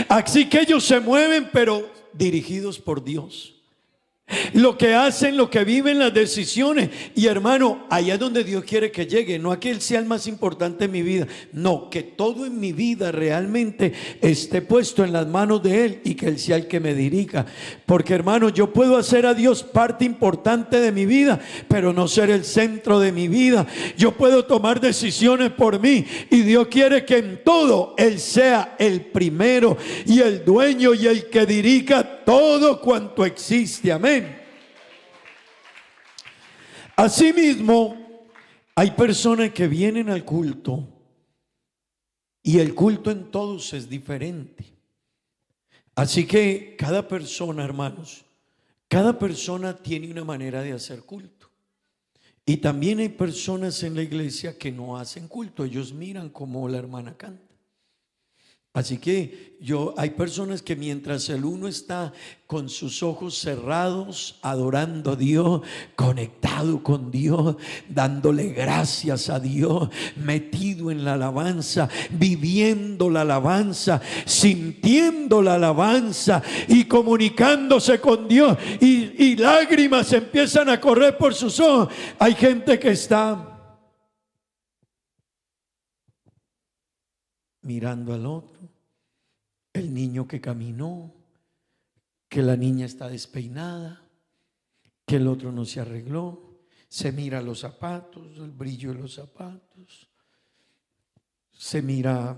Así que ellos se mueven, pero dirigidos por Dios. Lo que hacen, lo que viven, las decisiones. Y hermano, allá es donde Dios quiere que llegue. No a que Él sea el más importante en mi vida. No, que todo en mi vida realmente esté puesto en las manos de Él y que Él sea el que me dirija. Porque hermano, yo puedo hacer a Dios parte importante de mi vida, pero no ser el centro de mi vida. Yo puedo tomar decisiones por mí y Dios quiere que en todo Él sea el primero y el dueño y el que dirija todo cuanto existe. Amén. Asimismo, hay personas que vienen al culto y el culto en todos es diferente. Así que cada persona, hermanos, cada persona tiene una manera de hacer culto. Y también hay personas en la iglesia que no hacen culto. Ellos miran como la hermana canta. Así que hay personas que mientras el uno está con sus ojos cerrados, adorando a Dios, conectado con Dios, dándole gracias a Dios, metido en la alabanza, viviendo la alabanza, sintiendo la alabanza y comunicándose con Dios, y lágrimas empiezan a correr por sus ojos. Hay gente que está mirando al otro, el niño que caminó, que la niña está despeinada, que el otro no se arregló, se mira los zapatos, el brillo de los zapatos, se mira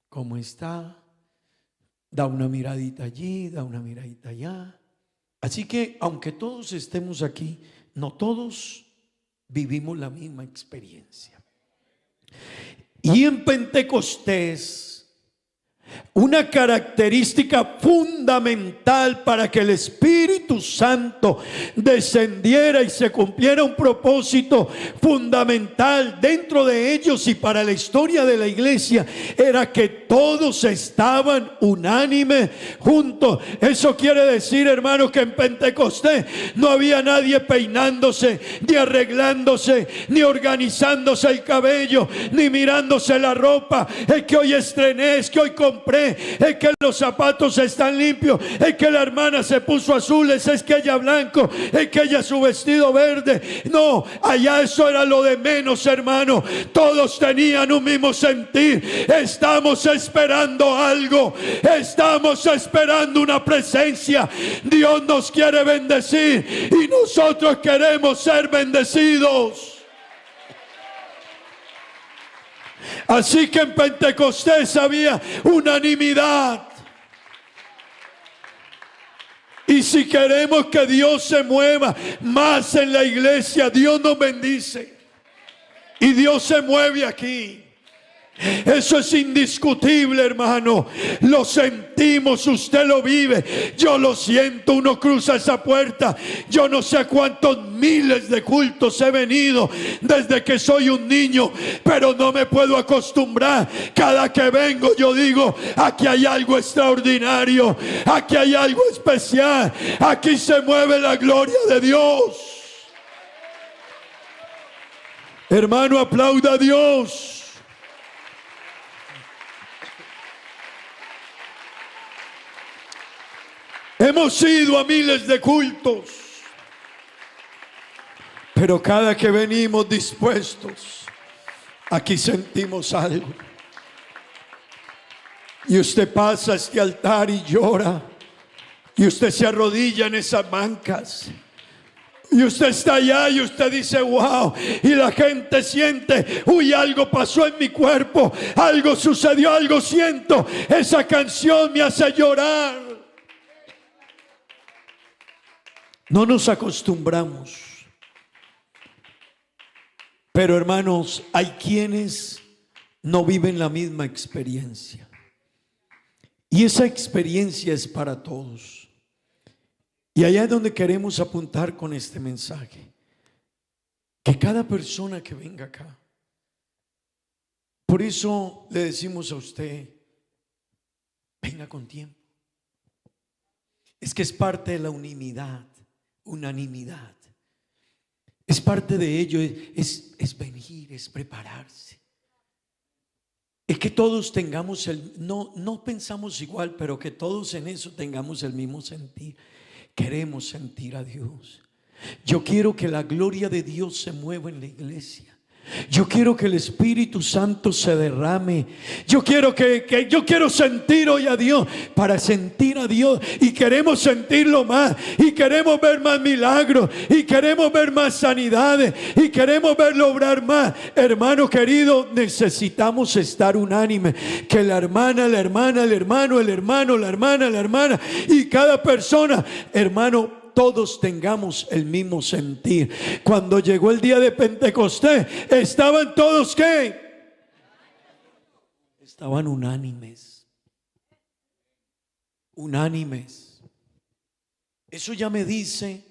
cómo está, da una miradita allí, da una miradita allá. Así que aunque todos estemos aquí, no todos vivimos la misma experiencia. Y en Pentecostés, una característica fundamental para que el Espíritu Santo descendiera y se cumpliera un propósito fundamental dentro de ellos y para la historia de la iglesia era que todos estaban unánimes juntos. Eso quiere decir, hermanos, que en Pentecostés no había nadie peinándose, ni arreglándose, ni organizándose el cabello, ni mirándose la ropa. Es que hoy estrené, es que hoy compré, es que los zapatos están limpios, es que la hermana se puso azules, es que ella blanco, es que ella su vestido verde. No, allá eso era lo de menos, hermano. Todos tenían un mismo sentir. Estamos esperando algo, estamos esperando una presencia. Dios nos quiere bendecir y nosotros queremos ser bendecidos. Así que en Pentecostés había unanimidad. Y si queremos que Dios se mueva más en la iglesia, Dios nos bendice. Y Dios se mueve aquí. Eso es indiscutible, hermano. Lo sentimos, usted lo vive, yo lo siento. Uno cruza esa puerta. Yo no sé cuántos miles de cultos he venido desde que soy un niño, pero no me puedo acostumbrar. Cada que vengo yo digo, aquí hay algo extraordinario, aquí hay algo especial, aquí se mueve la gloria de Dios. Hermano, aplauda a Dios. Hemos ido a miles de cultos, pero cada que venimos dispuestos, aquí sentimos algo. Y usted pasa a este altar y llora, y usted se arrodilla en esas bancas, y usted está allá y usted dice wow, y la gente siente, uy, algo pasó en mi cuerpo, algo sucedió, algo siento, esa canción me hace llorar. No nos acostumbramos. Pero hermanos, hay quienes no viven la misma experiencia. Y esa experiencia es para todos. Y allá es donde queremos apuntar con este mensaje. Que cada persona que venga acá. Por eso le decimos a usted, venga con tiempo. Es que es parte de la unanimidad. Es parte de ello, es venir, es prepararse. Es que todos tengamos no pensamos igual, pero que todos en eso tengamos el mismo sentir. Queremos sentir a Dios. Yo quiero que la gloria de Dios se mueva en la iglesia. Yo quiero que el Espíritu Santo se derrame. Yo quiero sentir hoy a Dios. Para sentir a Dios, y queremos sentirlo más, y queremos ver más milagros, y queremos ver más sanidades, y queremos verlo obrar más. Hermano querido, necesitamos estar unánimes. Que la hermana, el hermano, la hermana, y cada persona, hermano, todos tengamos el mismo sentir. Cuando llegó el día de Pentecostés, estaban todos ¿qué? Estaban unánimes. Eso ya me dice,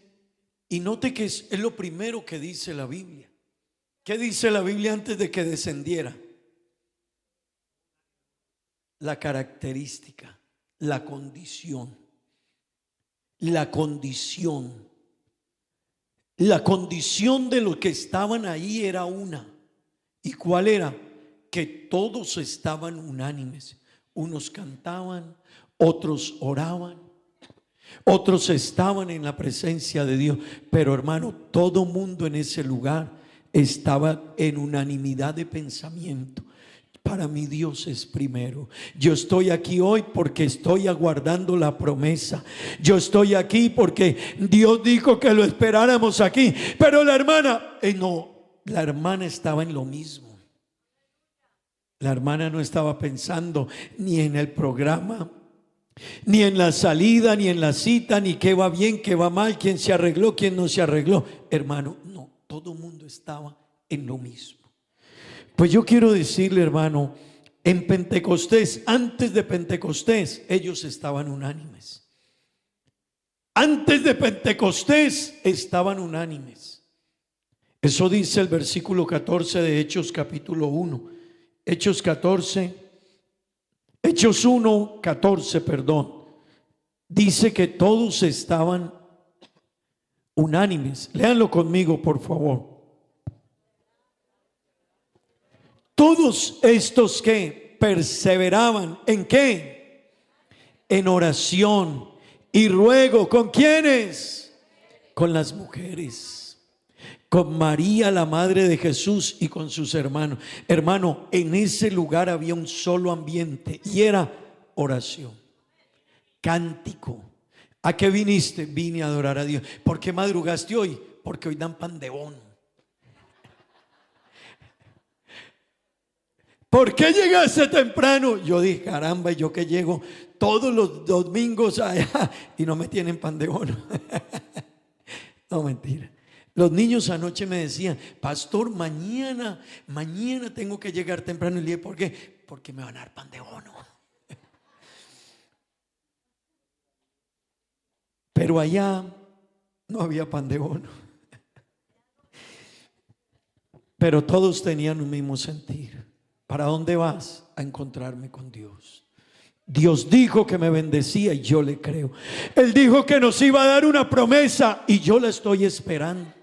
y note que es lo primero que dice la Biblia. ¿Qué dice la Biblia antes de que descendiera? La característica, la condición. La condición de los que estaban ahí era una. ¿Y cuál era? Que todos estaban unánimes. Unos cantaban, otros oraban, otros estaban en la presencia de Dios. Pero hermano, todo mundo en ese lugar estaba en unanimidad de pensamiento. Para mí Dios es primero. Yo estoy aquí hoy porque estoy aguardando la promesa. Yo estoy aquí porque Dios dijo que lo esperáramos aquí. Pero la hermana, la hermana estaba en lo mismo. La hermana no estaba pensando ni en el programa, ni en la salida, ni en la cita, ni qué va bien, qué va mal, quién se arregló, quién no se arregló. Hermano, no, todo el mundo estaba en lo mismo. Pues yo quiero decirle, hermano, en Pentecostés, antes de Pentecostés, ellos estaban unánimes. Antes de Pentecostés estaban unánimes. Eso dice el versículo 14 de Hechos capítulo 1. Hechos 1, 14, perdón. Dice que todos estaban unánimes. Léanlo conmigo, por favor. Todos estos que perseveraban, ¿en qué? En oración y ruego. ¿Con quiénes? Con las mujeres, con María, la madre de Jesús, y con sus hermanos. Hermano, en ese lugar había un solo ambiente y era oración, cántico. ¿A qué viniste? Vine a adorar a Dios. ¿Por qué madrugaste hoy? Porque hoy dan pan de bono. ¿Por qué llegaste temprano? Yo dije, caramba, yo que llego todos los domingos allá y no me tienen pan de bono. No, mentira. Los niños anoche me decían, pastor, mañana tengo que llegar temprano. Y le dije, ¿por qué? Porque me van a dar pan de bono. Pero allá no había pan de bono. Pero todos tenían un mismo sentir. ¿Para dónde vas? A encontrarme con Dios. Dios dijo que me bendecía y yo le creo. Él dijo que nos iba a dar una promesa y yo la estoy esperando.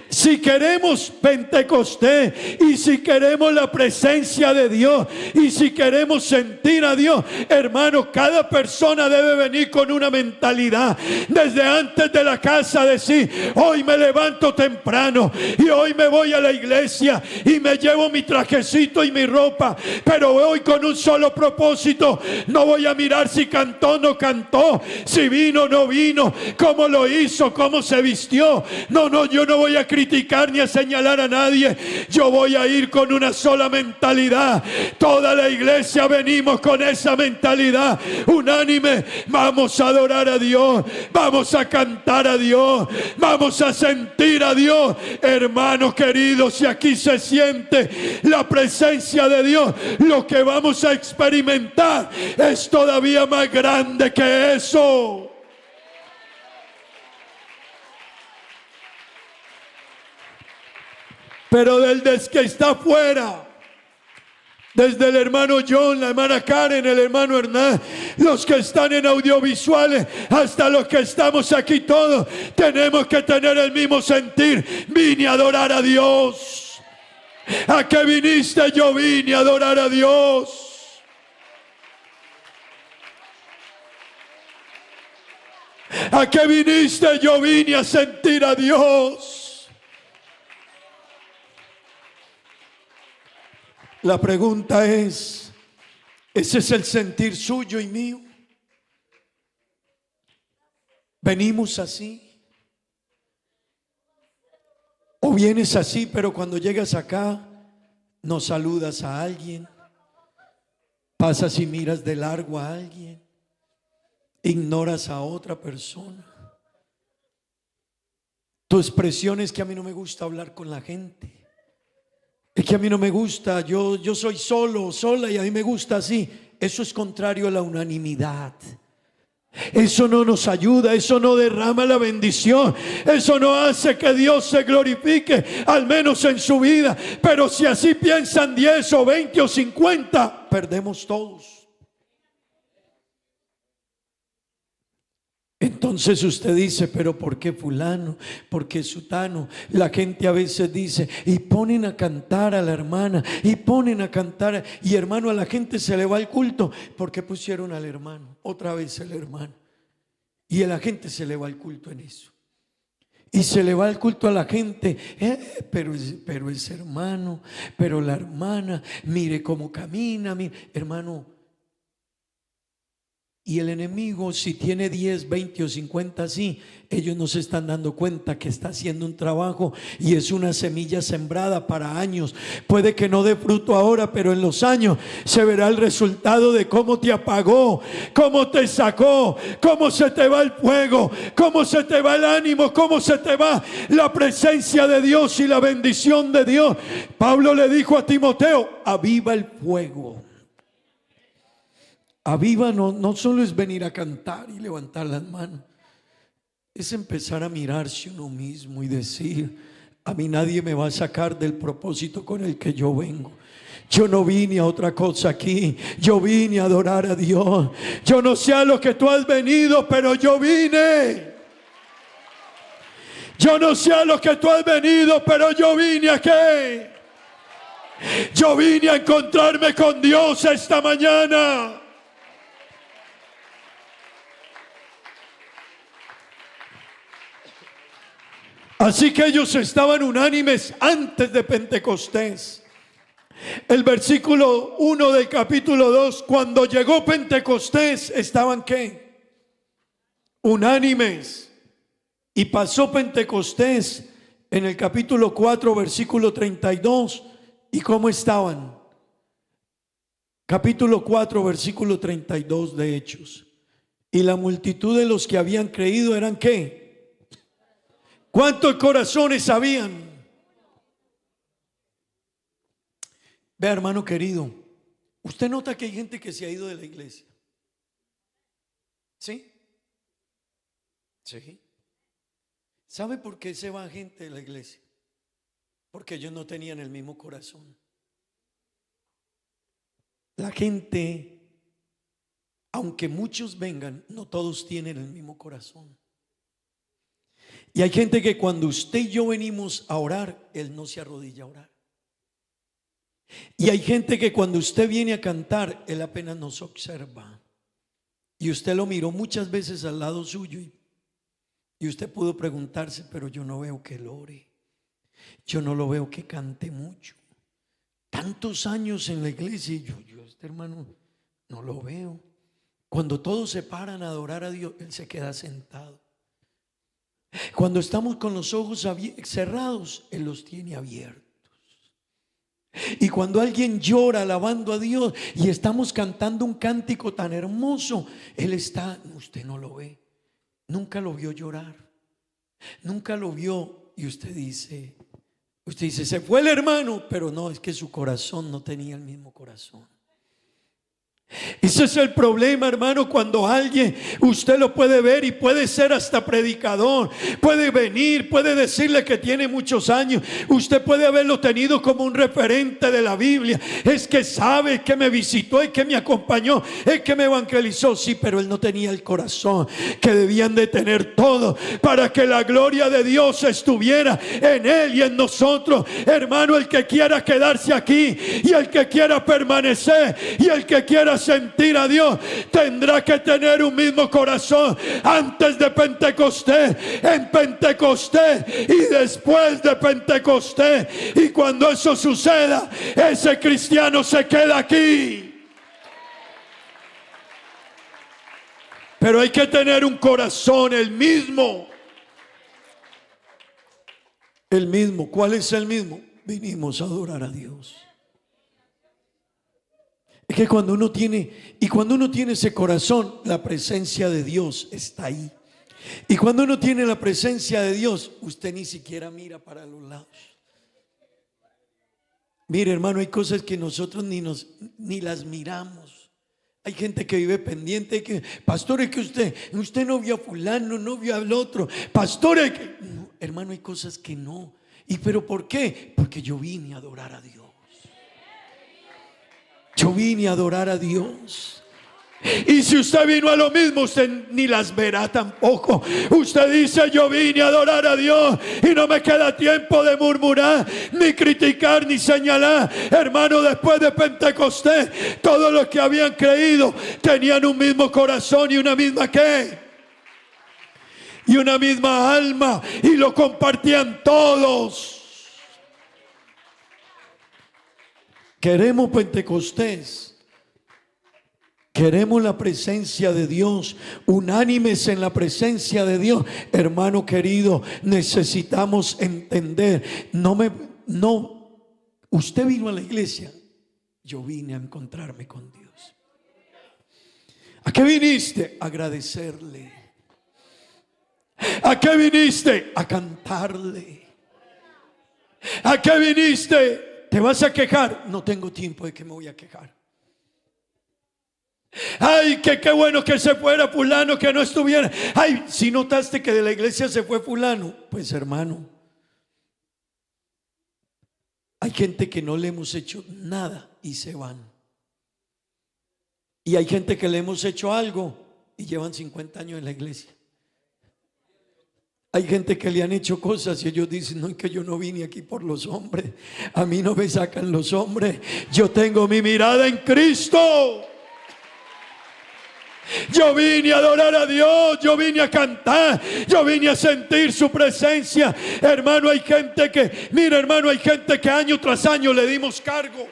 Si queremos Pentecostés y si queremos la presencia de Dios y si queremos sentir a Dios, hermano, cada persona debe venir con una mentalidad desde antes de la casa, decir, hoy me levanto temprano y hoy me voy a la iglesia y me llevo mi trajecito y mi ropa, pero voy con un solo propósito. No voy a mirar si cantó o no cantó, si vino o no vino, cómo lo hizo, cómo se vistió. No, yo no voy a criticar ni a señalar a nadie. Yo voy a ir con una sola mentalidad. Toda la iglesia venimos con esa mentalidad unánime. Vamos a adorar a Dios, vamos a cantar a Dios, vamos a sentir a Dios. Hermanos queridos, si aquí se siente la presencia de Dios, lo que vamos a experimentar es todavía más grande que eso. Pero desde que está afuera, desde el hermano John, la hermana Karen, el hermano Hernán, los que están en audiovisuales, hasta los que estamos aquí todos, tenemos que tener el mismo sentir. Vine a adorar a Dios. ¿A qué viniste? Yo vine a adorar a Dios. ¿A qué viniste? Yo vine a sentir a Dios. La pregunta es, ¿ese es el sentir suyo y mío? ¿Venimos así? ¿O vienes así, pero cuando llegas acá no saludas a alguien? Pasas y miras de largo a alguien. Ignoras a otra persona. Tu expresión es que a mí no me gusta hablar con la gente. Es que a mí no me gusta, yo soy sola y a mí me gusta así. Eso es contrario a la unanimidad. Eso no nos ayuda, eso no derrama la bendición, eso no hace que Dios se glorifique, al menos en su vida. Pero si así piensan 10 o 20 o 50, perdemos todos. Entonces usted dice, pero ¿por qué fulano? ¿Por qué sutano? La gente a veces dice, y ponen a cantar a la hermana, y ponen a cantar, y hermano, a la gente se le va el culto. ¿Por qué pusieron al hermano? Otra vez el hermano. Y a la gente se le va el culto en eso. Y se le va el culto a la gente. Pero ese hermano, pero la hermana, mire cómo camina, mire, hermano. Y el enemigo, si tiene 10, 20 o 50 así, ellos no se están dando cuenta que está haciendo un trabajo y es una semilla sembrada para años. Puede que no dé fruto ahora, pero en los años se verá el resultado de cómo te apagó, cómo te sacó, cómo se te va el fuego, cómo se te va el ánimo, cómo se te va la presencia de Dios y la bendición de Dios. Pablo le dijo a Timoteo: aviva el fuego. Aviva no solo es venir a cantar y levantar las manos, es empezar a mirarse uno mismo y decir: a mí nadie me va a sacar del propósito con el que yo vengo. Yo no vine a otra cosa aquí, yo vine a adorar a Dios. Yo no sé a lo que tú has venido, pero yo vine. Yo no sé a lo que tú has venido, pero yo vine aquí. Yo vine a encontrarme con Dios esta mañana. Así que ellos estaban unánimes antes de Pentecostés. El versículo 1 del capítulo 2, cuando llegó Pentecostés, ¿estaban qué? Unánimes. Y pasó Pentecostés en el capítulo 4, versículo 32. ¿Y cómo estaban? Capítulo 4, versículo 32 de Hechos. Y la multitud de los que habían creído eran ¿qué? ¿Cuántos corazones habían? Vea, hermano querido, usted nota que hay gente que se ha ido de la iglesia. ¿Sí? Sí. ¿Sabe por qué se va gente de la iglesia? Porque ellos no tenían el mismo corazón. La gente, aunque muchos vengan, no todos tienen el mismo corazón. Y hay gente que cuando usted y yo venimos a orar, él no se arrodilla a orar. Y hay gente que cuando usted viene a cantar, él apenas nos observa. Y usted lo miró muchas veces al lado suyo y usted pudo preguntarse: pero yo no veo que él ore, yo no lo veo que cante mucho. Tantos años en la iglesia y yo este hermano no lo veo. Cuando todos se paran a adorar a Dios, él se queda sentado. Cuando estamos con los ojos cerrados, él los tiene abiertos. Y cuando alguien llora alabando a Dios y estamos cantando un cántico tan hermoso, él está, usted no lo ve, nunca lo vio llorar, nunca lo vio. Y usted dice, se fue el hermano, pero no, es que su corazón no tenía el mismo corazón. Ese es el problema, hermano, cuando alguien, usted lo puede ver y puede ser hasta predicador, puede venir, puede decirle que tiene muchos años, usted puede haberlo tenido como un referente de la Biblia, es que sabe que me visitó, es que me acompañó, es que me evangelizó, sí, pero él no tenía el corazón que debían de tener todos para que la gloria de Dios estuviera en él y en nosotros. Hermano, el que quiera quedarse aquí y el que quiera permanecer y el que quiera sentir a Dios tendrá que tener un mismo corazón antes de Pentecostés, en Pentecostés y después de Pentecostés. Y cuando eso suceda, ese cristiano se queda aquí. Pero hay que tener un corazón el mismo. El mismo. ¿Cuál es el mismo? Vinimos a adorar a Dios. Es que cuando uno tiene ese corazón, la presencia de Dios está ahí. Y cuando uno tiene la presencia de Dios, usted ni siquiera mira para los lados. Mire, hermano, hay cosas que nosotros ni las miramos. Hay gente que vive pendiente, que pastor, es que usted no vio a fulano, no vio al otro. Pastor, es que no, hermano, hay cosas que no. ¿Y pero por qué? Porque yo vine a adorar a Dios. Yo vine a adorar a Dios. Y si usted vino a lo mismo, usted ni las verá tampoco. Usted dice: yo vine a adorar a Dios y no me queda tiempo de murmurar, ni criticar, ni señalar. Hermano, después de Pentecostés, todos los que habían creído tenían un mismo corazón y una misma ¿qué? y una misma alma y lo compartían todos. Queremos Pentecostés. Queremos la presencia de Dios, unánimes en la presencia de Dios. Hermano querido, necesitamos entender. Usted vino a la iglesia. Yo vine a encontrarme con Dios. ¿A qué viniste? A agradecerle. ¿A qué viniste? A cantarle. ¿A qué viniste? ¿Te vas a quejar? No tengo tiempo de que me voy a quejar. Ay, que qué bueno que se fuera fulano, que no estuviera. Ay, si notaste que de la iglesia se fue fulano, pues hermano, hay gente que no le hemos hecho nada y se van. Y hay gente que le hemos hecho algo y llevan 50 años en la iglesia. Hay gente que le han hecho cosas y ellos dicen: no, es que yo no vine aquí por los hombres, a mí no me sacan los hombres, yo tengo mi mirada en Cristo. Yo vine a adorar a Dios, yo vine a cantar, yo vine a sentir su presencia. Hermano, hay gente que, mira hermano, hay gente que año tras año le dimos cargo.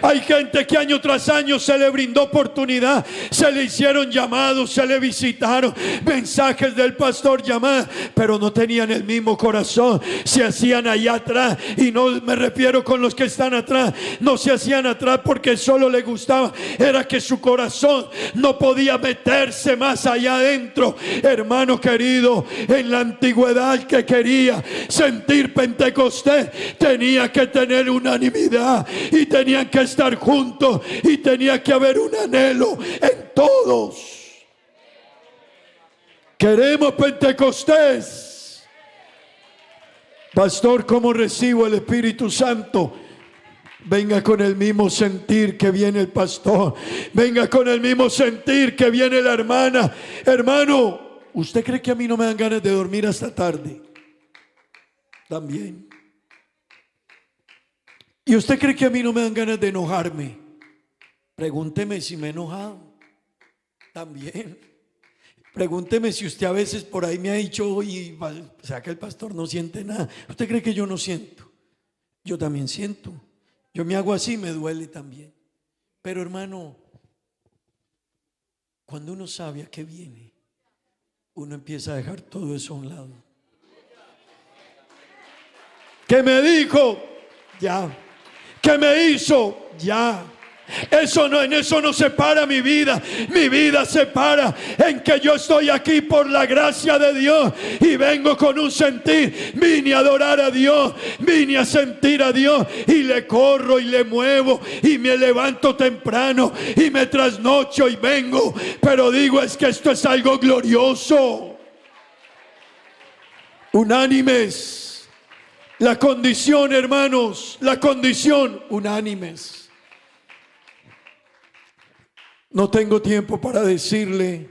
Hay gente que año tras año se le brindó oportunidad, se le hicieron llamados, se le visitaron, mensajes del pastor llamadas, pero no tenían el mismo corazón. Se hacían allá atrás, y no me refiero con los que están atrás, no se hacían atrás porque solo le gustaba, era que su corazón no podía meterse más allá adentro. Hermano querido, en la antigüedad el que quería sentir Pentecostés tenía que tener unanimidad y tenían que estar juntos y tenía que haber un anhelo en todos. Queremos Pentecostés. Pastor, ¿cómo recibo el Espíritu Santo? Venga con el mismo sentir que viene el pastor. Venga con el mismo sentir que viene la hermana. Hermano, ¿usted cree que a mí no me dan ganas de dormir hasta tarde? También. ¿Y usted cree que a mí no me dan ganas de enojarme? Pregúnteme si me he enojado. También. Pregúnteme si usted a veces por ahí me ha dicho: oye, o sea que el pastor no siente nada. ¿Usted cree que yo no siento? Yo también siento. Yo me hago así, me duele también. Pero hermano, cuando uno sabe a qué viene, uno empieza a dejar todo eso a un lado. ¿Qué me dijo? Ya. ¿Qué me hizo? Ya. En eso no se para mi vida. Mi vida se para en que yo estoy aquí por la gracia de Dios y vengo con un sentir. Vine a adorar a Dios, vine a sentir a Dios y le corro y le muevo y me levanto temprano y me trasnocho y vengo. Pero digo, es que esto es algo glorioso. Unánimes. La condición, hermanos, la condición, unánimes. No tengo tiempo para decirle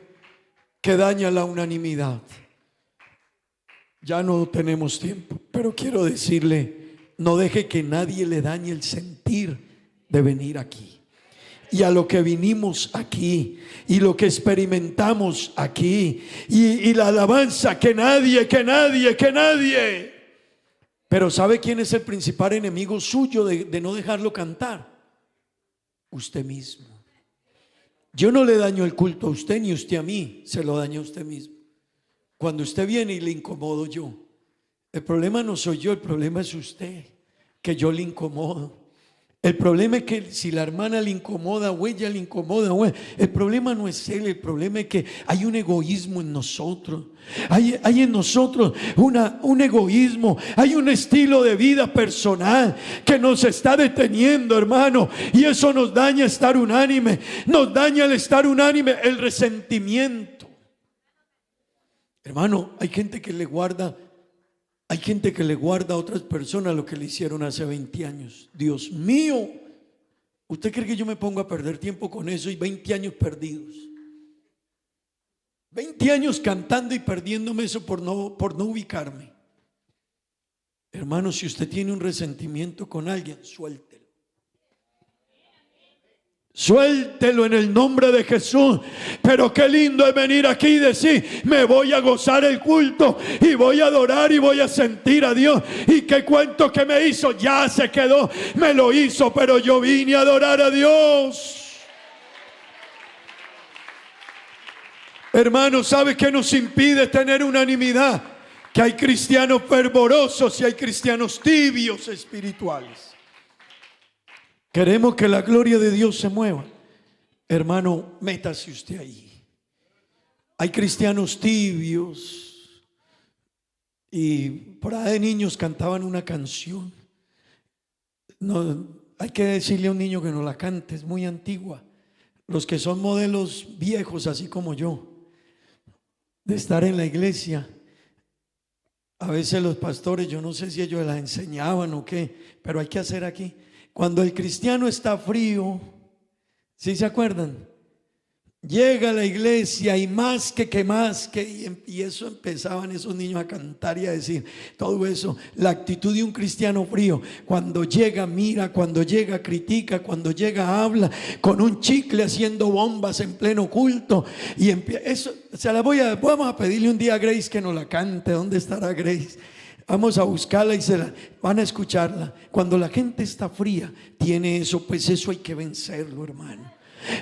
que daña la unanimidad. Ya no tenemos tiempo, pero quiero decirle: no deje que nadie le dañe el sentir de venir aquí. Y a lo que vinimos aquí, y lo que experimentamos aquí, y la alabanza, que nadie. Pero ¿sabe quién es el principal enemigo suyo de no dejarlo cantar? Usted mismo. Yo no le daño el culto a usted ni usted a mí, se lo daña a usted mismo. Cuando usted viene y le incomodo yo, el problema no soy yo, el problema es usted, que yo le incomodo. El problema es que si la hermana le incomoda o ella le incomoda, el problema no es él, el problema es que hay un egoísmo en nosotros. Hay en nosotros un egoísmo, hay un estilo de vida personal que nos está deteniendo, hermano, y eso nos daña estar unánime, nos daña el estar unánime, el resentimiento. Hermano, hay gente que le guarda a otras personas lo que le hicieron hace 20 años. Dios mío, ¿usted cree que yo me pongo a perder tiempo con eso y 20 años perdidos? 20 años cantando y perdiéndome eso por no ubicarme. Hermano, si usted tiene un resentimiento con alguien, suéltelo. Suéltelo en el nombre de Jesús. Pero qué lindo es venir aquí y decir: me voy a gozar el culto y voy a adorar y voy a sentir a Dios. Y qué cuento que me hizo, ya se quedó, me lo hizo, pero yo vine a adorar a Dios. Hermanos, ¿sabe qué nos impide tener unanimidad? Que hay cristianos fervorosos y hay cristianos tibios espirituales. Queremos que la gloria de Dios se mueva. Hermano, métase usted ahí. Hay cristianos tibios. Y por ahí de niños cantaban una canción. No, hay que decirle a un niño que no la cante, es muy antigua. Los que son modelos viejos, así como yo, de estar en la iglesia, a veces los pastores, yo no sé si ellos la enseñaban o qué, pero hay que hacer aquí. Cuando el cristiano está frío, ¿sí se acuerdan? Llega a la iglesia y más que y eso empezaban esos niños a cantar y a decir todo eso. La actitud de un cristiano frío: cuando llega mira, cuando llega critica, cuando llega habla, con un chicle haciendo bombas en pleno culto. Y eso se la vamos a pedirle un día a Grace que nos la cante. ¿Dónde estará Grace? Vamos a buscarla y se la van a escucharla. Cuando la gente está fría, tiene eso, pues eso hay que vencerlo, hermano.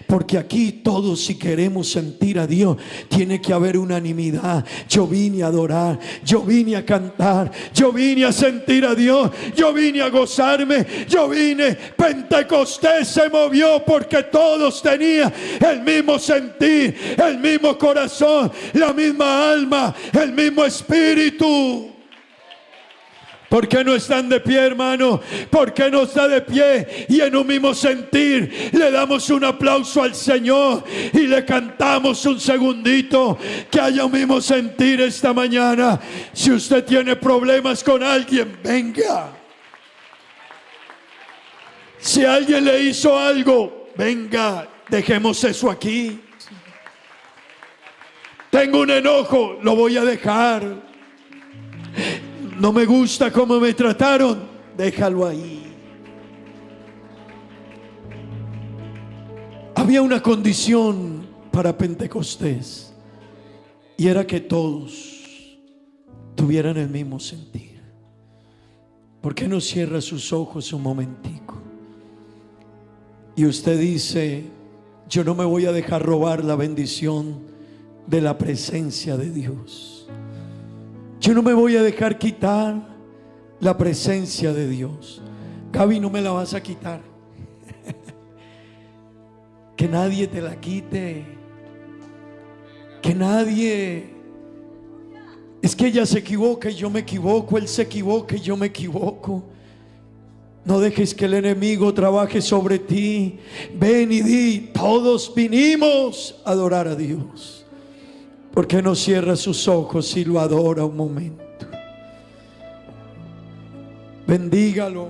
Porque aquí todos, si queremos sentir a Dios, tiene que haber unanimidad. Yo vine a adorar, yo vine a cantar, yo vine a sentir a Dios, yo vine a gozarme, yo vine. Pentecostés se movió porque todos tenían el mismo sentir, el mismo corazón, la misma alma, el mismo espíritu. ¿Por qué no están de pie, hermano? ¿Por qué no está de pie? Y en un mismo sentir le damos un aplauso al Señor y le cantamos un segundito. Que haya un mismo sentir esta mañana. Si usted tiene problemas con alguien, venga. Si alguien le hizo algo, venga, dejemos eso aquí. Tengo un enojo, lo voy a dejar. No me gusta cómo me trataron, déjalo ahí. Había una condición para Pentecostés, y era que todos tuvieran el mismo sentir. ¿Por qué no cierra sus ojos un momentico? Y usted dice: yo no me voy a dejar robar la bendición de la presencia de Dios. Yo no me voy a dejar quitar la presencia de Dios. Gaby, no me la vas a quitar. Que nadie te la quite. Que nadie. Es que ella se equivoca y yo me equivoco. Él se equivoca y yo me equivoco. No dejes que el enemigo trabaje sobre ti. Ven y di: todos vinimos a adorar a Dios. ¿Por qué no cierra sus ojos y lo adora un momento? Bendígalo.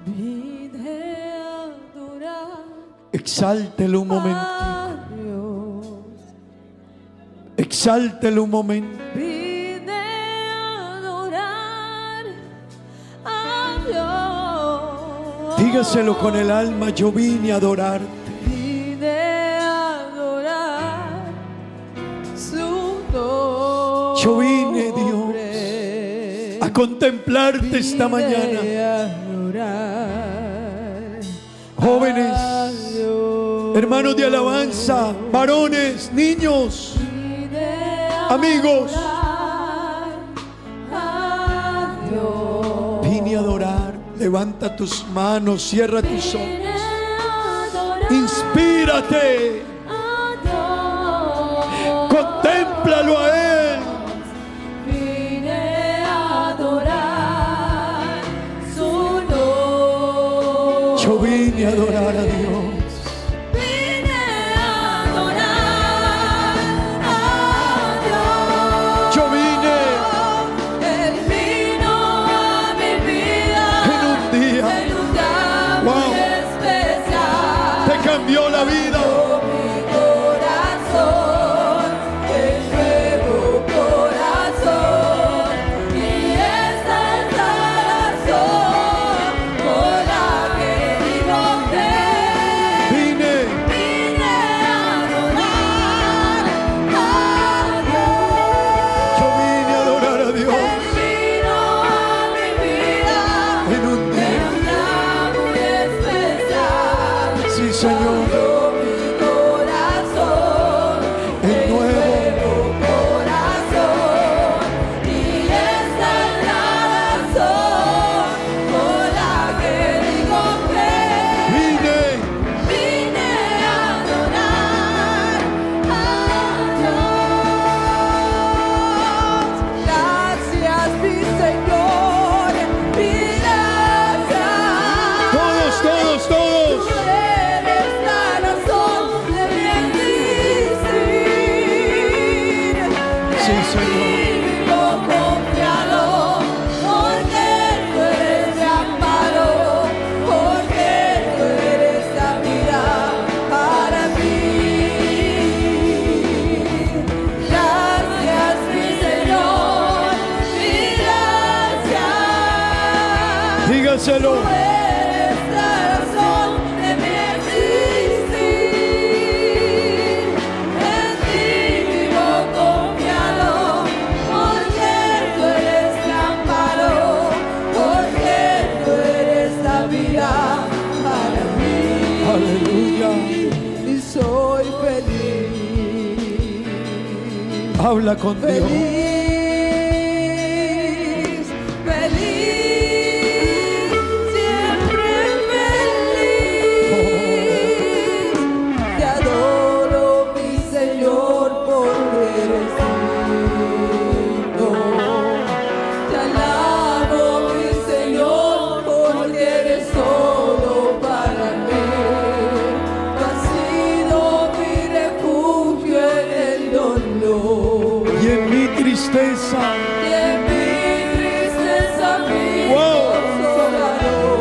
Vine a adorar. Exáltelo un momento. Exáltelo un momento. Vine a adorar a Dios. Dígaselo con el alma: yo vine a adorarte. Yo vine, Dios, a contemplarte esta mañana. Jóvenes, hermanos de alabanza, varones, niños, amigos, vine a adorar. Levanta tus manos, cierra tus ojos, inspírate, contémplalo a Él. Yo vine a adorar a Dios. Vine a adorar a Dios. Yo vine. Él vino a mi vida en un día muy especial. Te cambió la vida. Mi corazón es nuevo. Señor. vivo confiado, porque tú eres mi amparo, porque tú eres la vida para mí. Gracias, mi Señor, mi gracias. Dígaselo. Tú eres la razón de mi existir. En ti vivo confiado, porque tú eres mi amparo, porque tú eres la vida para mí. Aleluya. Y soy feliz. Habla con Dios. Feliz, feliz, siempre feliz. Te adoro, mi Señor, porque eres digno. Te alabo, mi Señor, porque eres todo para mí. Tú has sido mi refugio en el dolor. Y en mi tristeza. Y en mi tristeza mi Wow. consolador.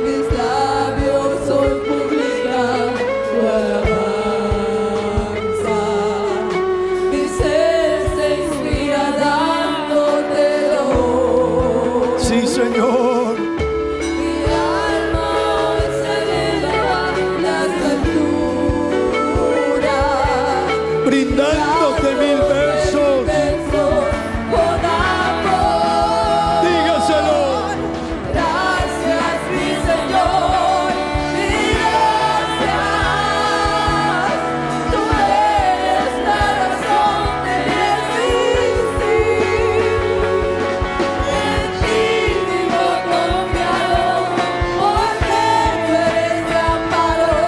Mis labios hoy publican tu alabanza. Mi ser se inspira dándotelo. Sí, Señor. Mi alma hoy se eleva a las alturas. Brindándote mil versos. Con amor. Dígaselo. Gracias, mi Señor, mi gracias. Tú eres la razón de mi existir. En ti vivo confiado, porque tú eres mi amparo,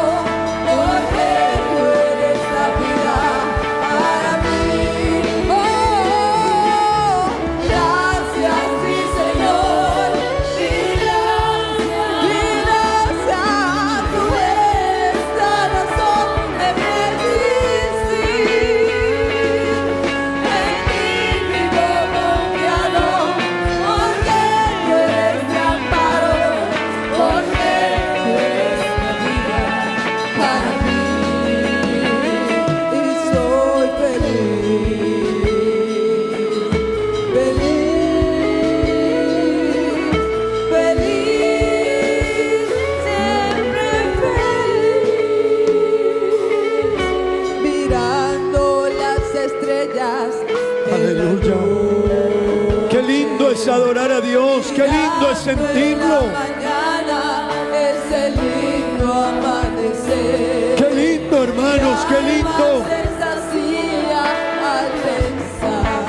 porque tú eres la vida para mí. Oh, gracias, mi Señor, mi gracias, tú eres la razón de mi existir. En ti vivo confiado, porque tú eres mi amparo, porque tú eres la vida para mí. Y soy feliz, feliz, feliz, siempre feliz, mirando las estrellas. Aleluya. Qué lindo es adorar a Dios. Qué lindo es sentirlo. Mañana es el lindo amanecer. Qué lindo, hermanos. Qué lindo. Se sacía al pensar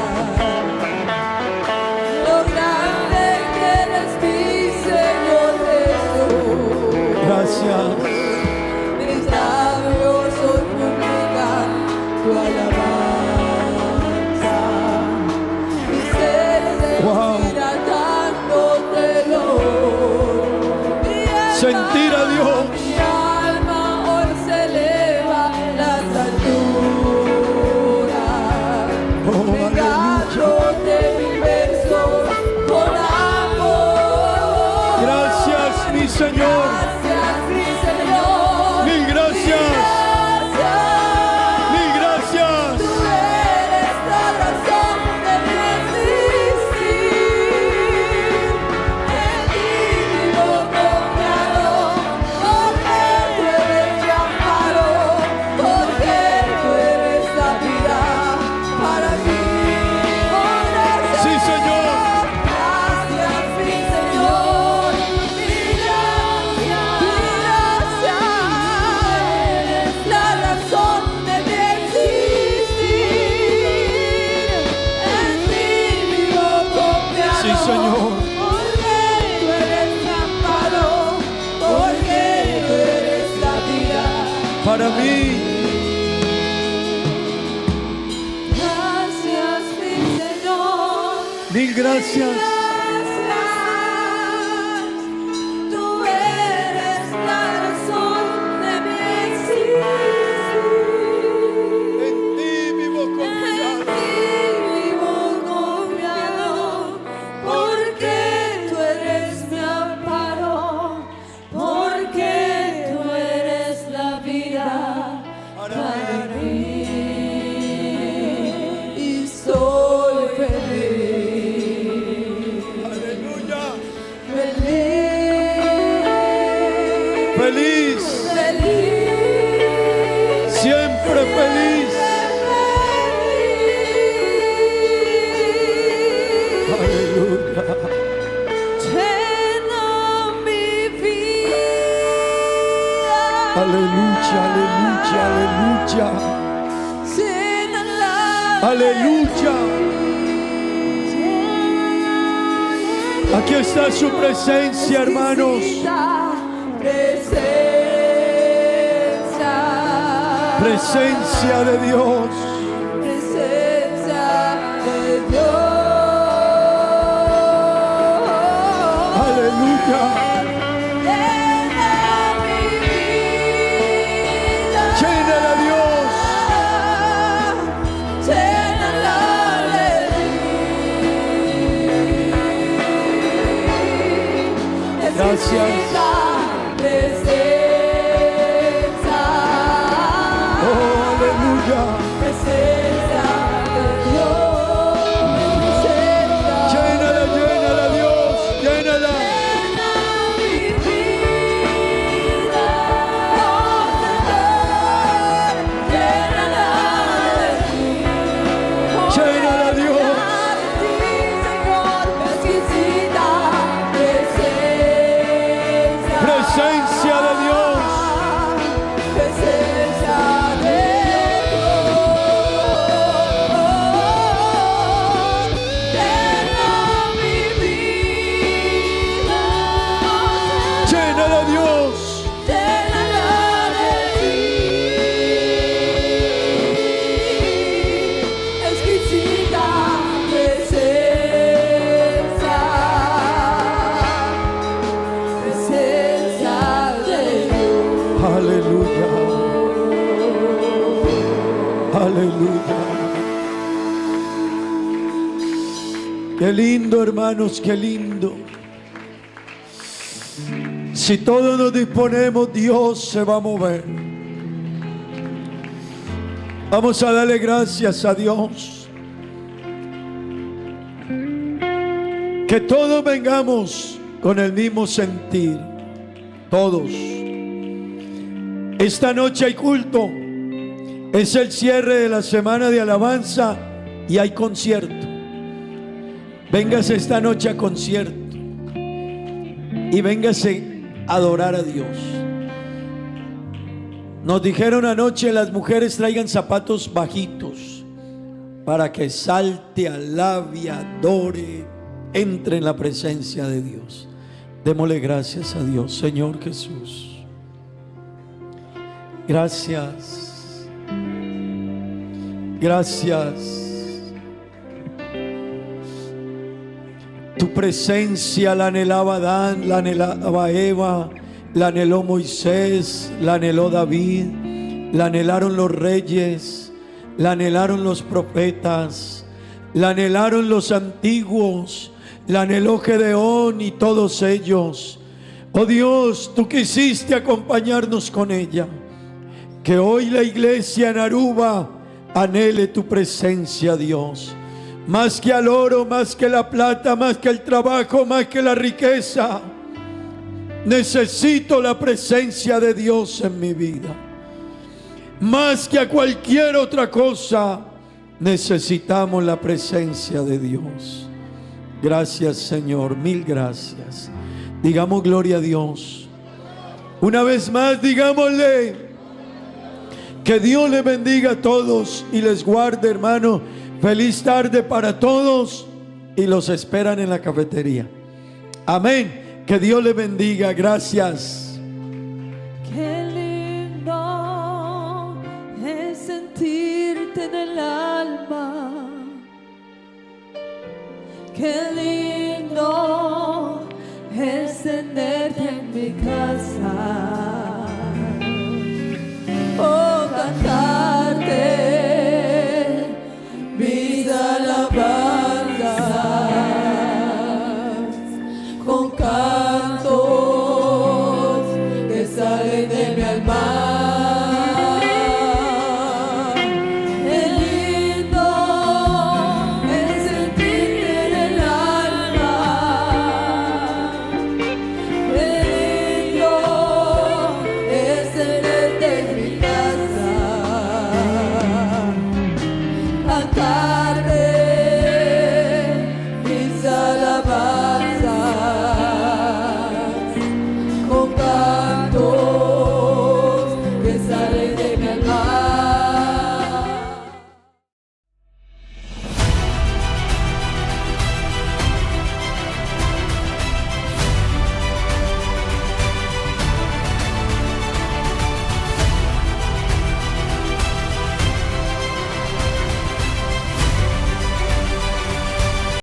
lo grande que eres mi Señor Jesús. Gracias. Mis labios hoy publican tu alabanza. Mi ser se Wow. inspira dándotelo. Mi alma, Sentir a Dios. mi alma hoy se eleva a las alturas. Oh, Brindándote mil versos con amor. Gracias, mi Señor. Gracias, mi Señor. Mil gracias. Mil gracias. Tú eres la razón de mi existir. En ti vivo confiado, porque tú eres mi amparo, porque tú eres la vida para mí. Oh, gracias. Sí, Señor. Gracias, mi Señor, mi gracias, eres la razón de mi existir. En ti vivo confiado. Sí, Señor. Porque tú eres mi amparo, porque tú eres la vida Para mí. Gracias, mi Señor. Mil gracias. Tú eres la razón de mi existir. En ti Aleluya, aleluya, aleluya. Aleluya. Aquí está su presencia, hermanos. Presencia de Dios. Aleluya. Llénala, Dios. Gracias. Oh, aleluya. Llénala, llénala, Dios. Llénala. Llénala, Dios. Presencia de Dios. Llénala, Dios. Aleluya. Aleluya. Qué lindo, hermanos, qué lindo. Si todos nos disponemos, Dios se va a mover. Vamos a darle gracias a Dios. Que todos vengamos con el mismo sentir. Todos. Esta noche hay culto. Es el cierre de la semana de alabanza y hay concierto. Véngase esta noche a concierto y véngase a adorar a Dios. Nos dijeron anoche: las mujeres traigan zapatos bajitos para que salte, alabe, adore, entre en la presencia de Dios. Démosle gracias a Dios. Señor Jesús, gracias, gracias. Tu presencia la anhelaba Adán, la anhelaba Eva, la anheló Moisés, la anheló David, la anhelaron los reyes, la anhelaron los profetas, la anhelaron los antiguos, la anheló Gedeón y todos ellos. Oh Dios, tú quisiste acompañarnos con ella. Que hoy la iglesia en Aruba anhele tu presencia, Dios. Más que al oro, más que la plata, más que el trabajo, más que la riqueza. Necesito la presencia de Dios en mi vida. Más que a cualquier otra cosa, necesitamos la presencia de Dios. Gracias, Señor, mil gracias. Digamos gloria a Dios. Una vez más, digámosle: que Dios les bendiga a todos y les guarde, hermano. Feliz tarde para todos y los esperan en la cafetería. Amén. Que Dios les bendiga. Gracias.